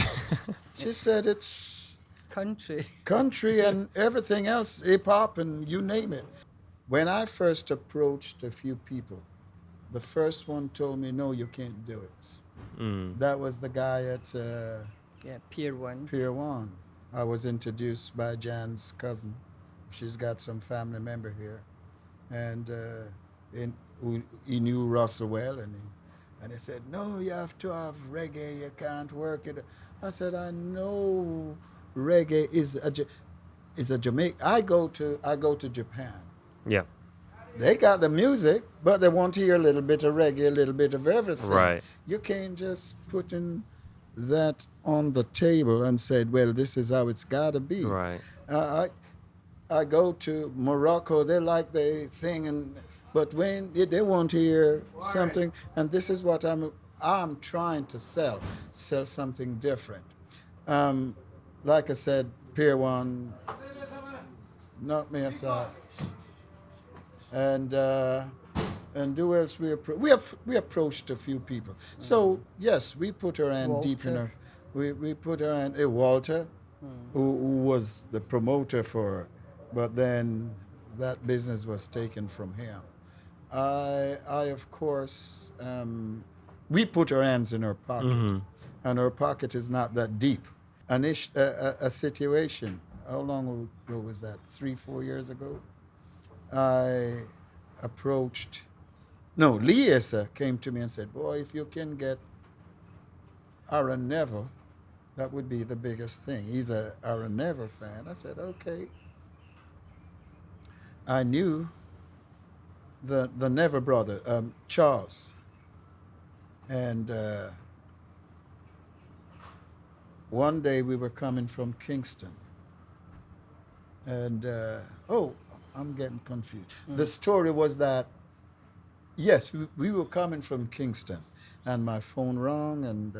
She said it's country and everything else, hip hop and you name it. When I first approached a few people, the first one told me, no, you can't do it. That was the guy at Pier 1. Pier 1. I was introduced by Jan's cousin. She's got some family member here. And he knew Russell well, and he said, no, you have to have reggae, you can't work it. I said, I know reggae is a Jamaica. I go to Japan. Yeah. They got the music, but they want to hear a little bit of reggae, a little bit of everything. Right. You can't just put in that on the table and say, well, this is how it's got to be. Right. I go to Morocco, they like the thing, but when they want to hear something, and this is what I'm trying to sell something different. Like I said, Pier 1 knocked me aside. And who else we approached a few people. So yes, we put her hand deep in her. We put her hand. Walter, who was the promoter for her, but then that business was taken from him. I of course, we put our hands in her pocket, and her pocket is not that deep. A situation. How long ago was that? 3-4 years ago. I approached, Lee Issa came to me and said, boy, if you can get Aaron Neville, that would be the biggest thing. He's a Aaron Neville fan. I said, okay. I knew the Neville brother, Charles. And one day we were coming from Kingston. And, I'm getting confused. The story was that, yes, we were coming from Kingston, and my phone rang, and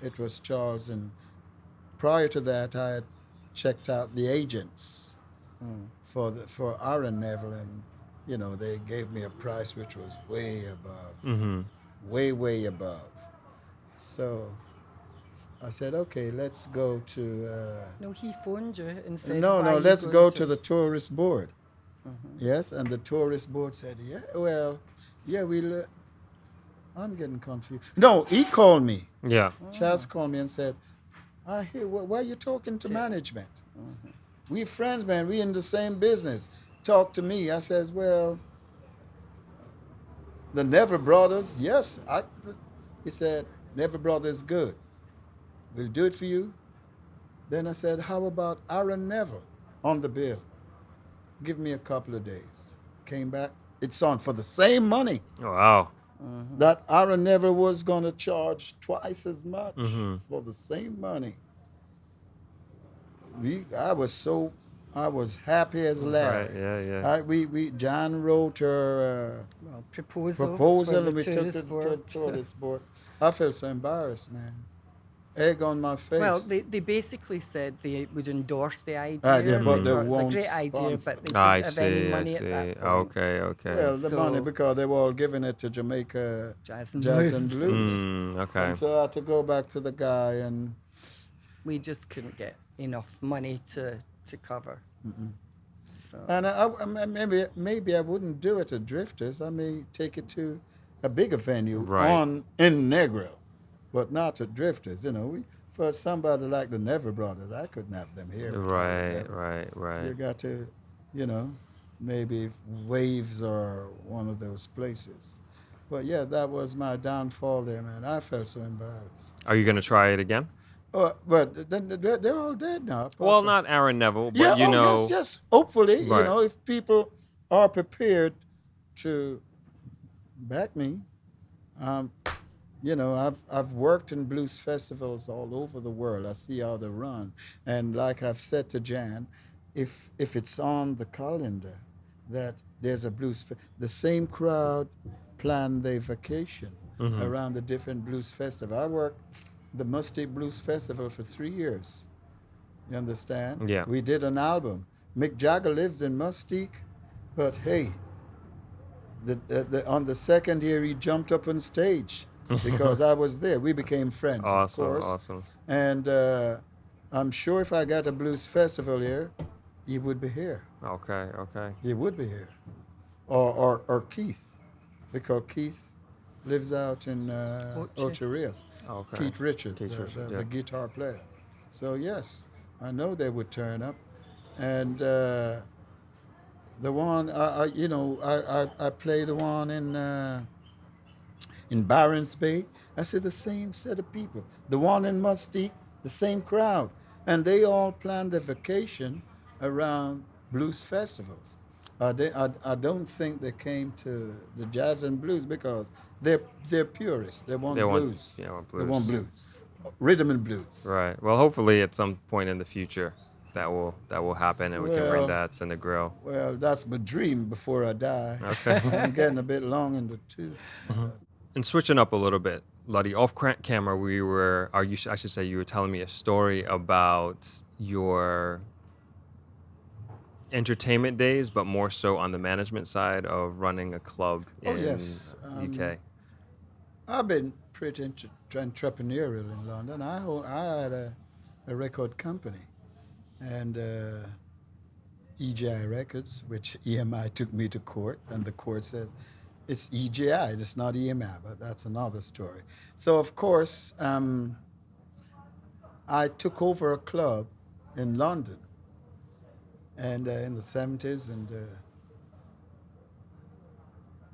it was Charles. And prior to that, I had checked out the agents for Aaron Neville, and they gave me a price which was way above, way above. So I said, okay, let's go to. No, he phoned you and said. No, let's go to the tourist board. Yes, and the tourist board said, we'll. I'm getting confused. No, he called me. Yeah. Charles called me and said, I hear, why are you talking to management? We friends, man. We in the same business. Talk to me. I says, well, the Neville brothers, yes. He said, Neville brothers, good. We'll do it for you. Then I said, how about Aaron Neville on the bill? Give me a couple of days. Came back. It's on for the same money. Wow. That Aaron Neville was going to charge twice as much for the same money. I was happy as Larry. Right, yeah. John wrote her proposal and we took it to the tourist board. I felt so embarrassed, man. egg on my face. Well, they basically said they would endorse the idea. But they thought it's won't a great idea, sponsor. but they I didn't have any see, I money at see. that point. Okay. Well, the money, So- because they were all giving it to Jamaica Jazz and and blues. blues. Okay. And so I had to go back to the guy and We just couldn't get enough money to cover. So maybe I wouldn't do it at Drifters. I may take it to a bigger venue Right. in Negril, but not at Drifters. For somebody like the Never Brothers, I couldn't have them here. Right. You got to, maybe Waves or one of those places. But yeah, that was my downfall there, man. I felt so embarrassed. Are you going to try it again? But then they're all dead now. Well, not Aaron Neville, but Yeah, yes. Hopefully, Right. if people are prepared to back me, I've worked in blues festivals all over the world. I see how they run, and like I've said to Jan, if it's on the calendar that there's a the same crowd plan their vacation around the different blues festival. I worked the Mustique Blues Festival for 3 years. You understand? Yeah. We did an album. Mick Jagger lives in Mustique, but hey, on the second year he jumped up on stage because I was there. We became friends, of course. Awesome. And I'm sure if I got a blues festival here, he would be here. Okay. He would be here. Or Keith, because Keith lives out in Ocho Rios. Okay. Keith Richards, Keith Richards, the yeah. guitar player. So yes, I know they would turn up. And the one I play the one in Barons Bay. I see the same set of people. The one in Mustique, the same crowd, and they all planned their vacation around blues festivals. I don't think they came to the jazz and blues because they're purists. They want blues. They want They want blues, rhythm and blues. Right. Well, hopefully at some point in the future that will happen and we can bring Well- that to Negril. Well, that's my dream before I die. Okay. I'm getting a bit long in the tooth. And switching up a little bit, Luddy, off camera, I should say, you were telling me a story about your entertainment days, but more so on the management side of running a club in yes. UK. I've been pretty entrepreneurial in London. I had a record company, and EGI Records, which EMI took me to court, and the court says it's EGI, it's not EMI, but that's another story. So of course, I took over a club in London, and in the 70s, and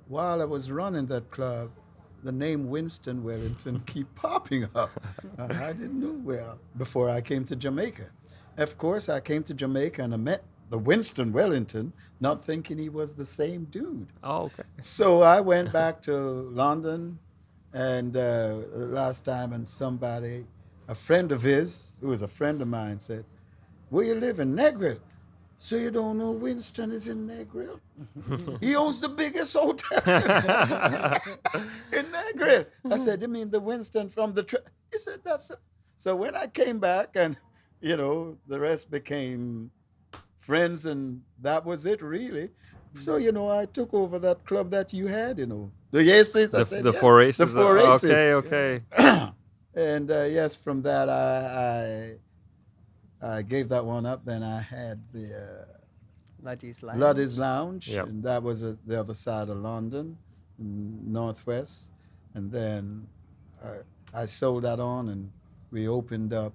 while I was running that club, the name Winston Wellington keep popping up. I didn't know well before I came to Jamaica. Of course, I came to Jamaica and I met the Winston Wellington, not thinking he was the same dude. Oh, okay. So I went back to London, and last time, and a friend of his, who was a friend of mine, said, "Where you live in Negril? So you don't know Winston is in Negril? He owns the biggest hotel in Negril." I said, "You mean the Winston from the..." He said, "That's it." So when I came back, and, the rest became friends, and that was it, really. So, I took over that club that you had, The Aces, I said, The yes. Four Aces. The Four Aces. Okay. And yes, from that, I gave that one up. Then I had the Luddy's Lounge. Lounge, Yep. and that was at the other side of London, northwest. And then I sold that on, and we opened up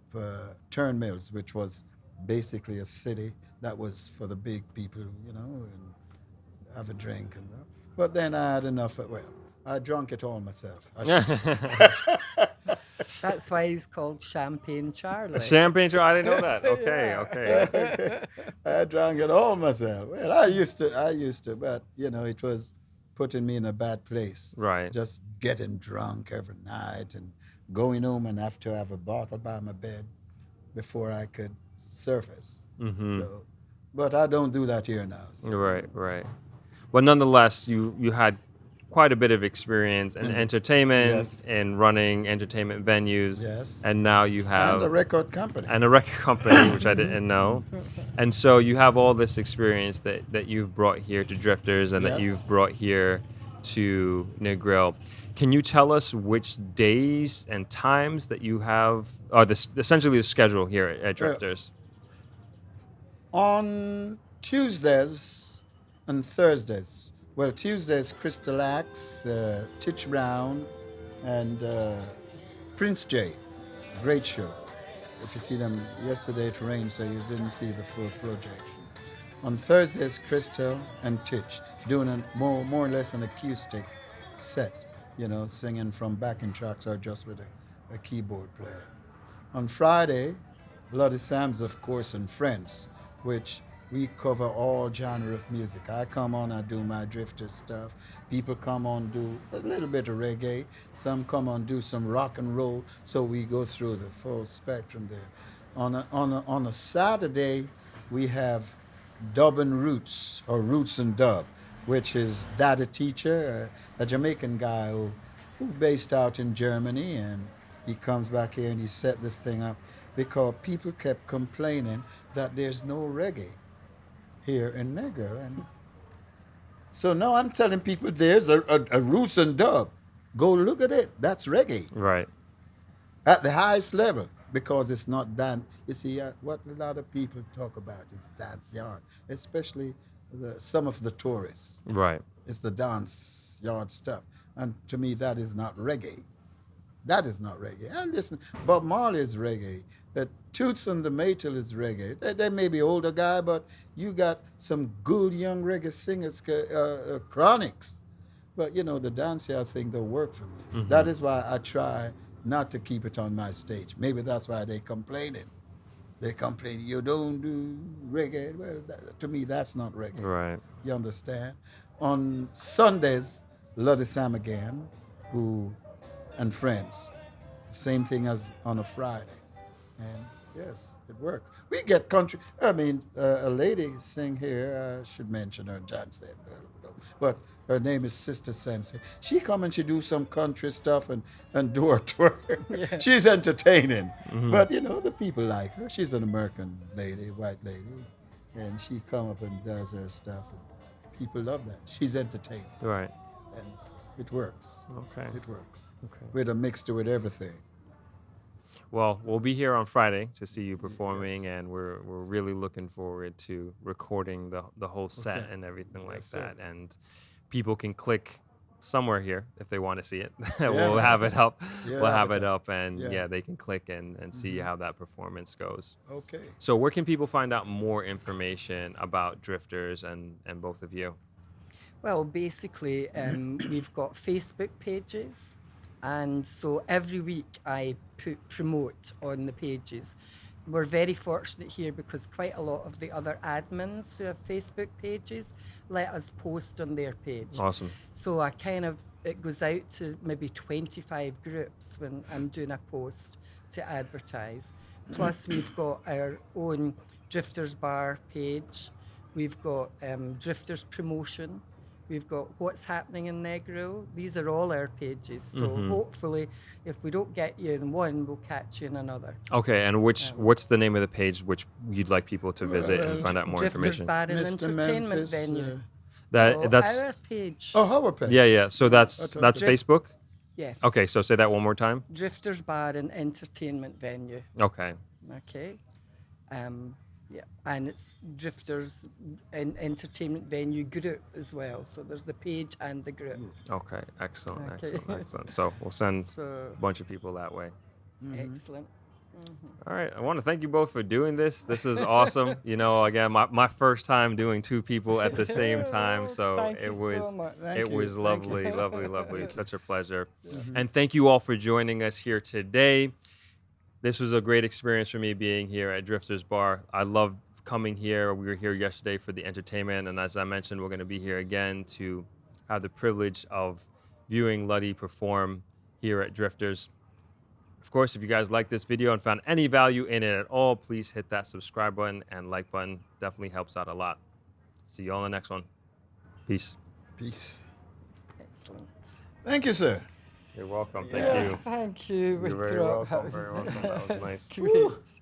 Turnmills, which was basically a city that was for the big people, and have a drink. But then I had enough. I drank it all myself. I should say. That's why he's called Champagne Charlie. Champagne, I didn't know that. Okay. I drank it all myself. Well, I used to, but it was putting me in a bad place. Right. Just getting drunk every night and going home and have to have a bottle by my bed before I could surface. Mm-hmm. So, but I don't do that here now. So. Right. But nonetheless, you had quite a bit of experience in entertainment Yes. and running entertainment venues. Yes. And now you have And a record company. and a record company, which I didn't know. And so you have all this experience that you've brought here to Drifters and that Yes. you've brought here to Negril. Can you tell us which days and times that you have, or essentially the schedule here at Drifters? On Tuesdays and Thursdays. Well, Tuesdays, Crystal Axe, Titch Brown, and Prince J. Great show. If you see them, yesterday it rained, so you didn't see the full projection. On Thursdays, Crystal and Titch, doing a more or less an acoustic set, singing from backing tracks or just with a keyboard player. On Friday, Luddy and Jan Samms, of course, and Friends, which we cover all genre of music. I come on, I do my drifter stuff. People come on, do a little bit of reggae. Some come on, do some rock and roll. So we go through the full spectrum there. On a Saturday, we have Dub and Roots, or Roots and Dub, which is Daddy Teacher, a Jamaican guy who based out in Germany, and he comes back here and he set this thing up because people kept complaining that there's no reggae here in Negril. And so now I'm telling people there's a Roots and Dub. Go look at it. That's reggae. Right. At the highest level, because it's not done. You see, what a lot of people talk about is dance yard, especially some of the tourists. Right. It's the dance yard stuff. And to me, that is not reggae. That is not reggae. And listen, Bob Marley is reggae. Toots and the Maytel is reggae. They may be older guy, but you got some good young reggae singers, Chronics. But, the dance yard thing don't work for me. Mm-hmm. That is why I try not to keep it on my stage. Maybe that's why they complaining. They complain, you don't do reggae. Well, to me, that's not reggae. Right. You understand? On Sundays, Luddy and Sam again, and Friends. Same thing as on a Friday. And yes, it works. We get country. I mean, a lady sing here, I should mention her, Jan said, but her name is Sister Sensei. She come and she do some country stuff and do her tour. Yeah. She's entertaining. Mm-hmm. But, the people like her. She's an American lady, white lady. And she come up and does her stuff. And people love that. She's entertaining. Right. And it works. Okay. It works. Okay. With a mixture with everything. Well, we'll be here on Friday to see you performing, yes. And we're really looking forward to recording the whole set and everything like that. And people can click somewhere here if they want to see it. We'll have it up. Yeah, we'll have it up, and they can click and see how that performance goes. Okay. So where can people find out more information about Drifters and both of you? Well, basically, we've got Facebook pages. And so every week I promote on the pages. We're very fortunate here because quite a lot of the other admins who have Facebook pages let us post on their page. Awesome. So it goes out to maybe 25 groups when I'm doing a post to advertise. Plus we've got our own Drifters Bar page. We've got Drifters Promotion. We've got What's Happening in Negril. These are all our pages. So hopefully, if we don't get you in one, we'll catch you in another. Okay, and what's the name of the page which you'd like people to visit and find out more information? Drifters Bar and Entertainment Venue. That's our page. Oh, our page. Yeah. So that's Facebook? Yes. Okay, so say that one more time. Drifters Bar and Entertainment Venue. Okay. Yeah, and it's Drifters Entertainment Venue group as well. So there's the page and the group. Okay, excellent. So we'll send a bunch of people that way. Mm-hmm. Excellent. Mm-hmm. All right, I want to thank you both for doing this. This is awesome. Again, my first time doing two people at the same time, so it was lovely. Such a pleasure. Mm-hmm. And thank you all for joining us here today. This was a great experience for me being here at Drifters Bar. I love coming here. We were here yesterday for the entertainment, and as I mentioned, we're going to be here again to have the privilege of viewing Luddy perform here at Drifters. Of course, if you guys like this video and found any value in it at all, please hit that subscribe button and like button. Definitely helps out a lot. See you all in the next one. Peace. Peace. excellent. Thank you, sir. You're welcome. Thank you. Thank you. You're very welcome. Very welcome. That was nice. Great.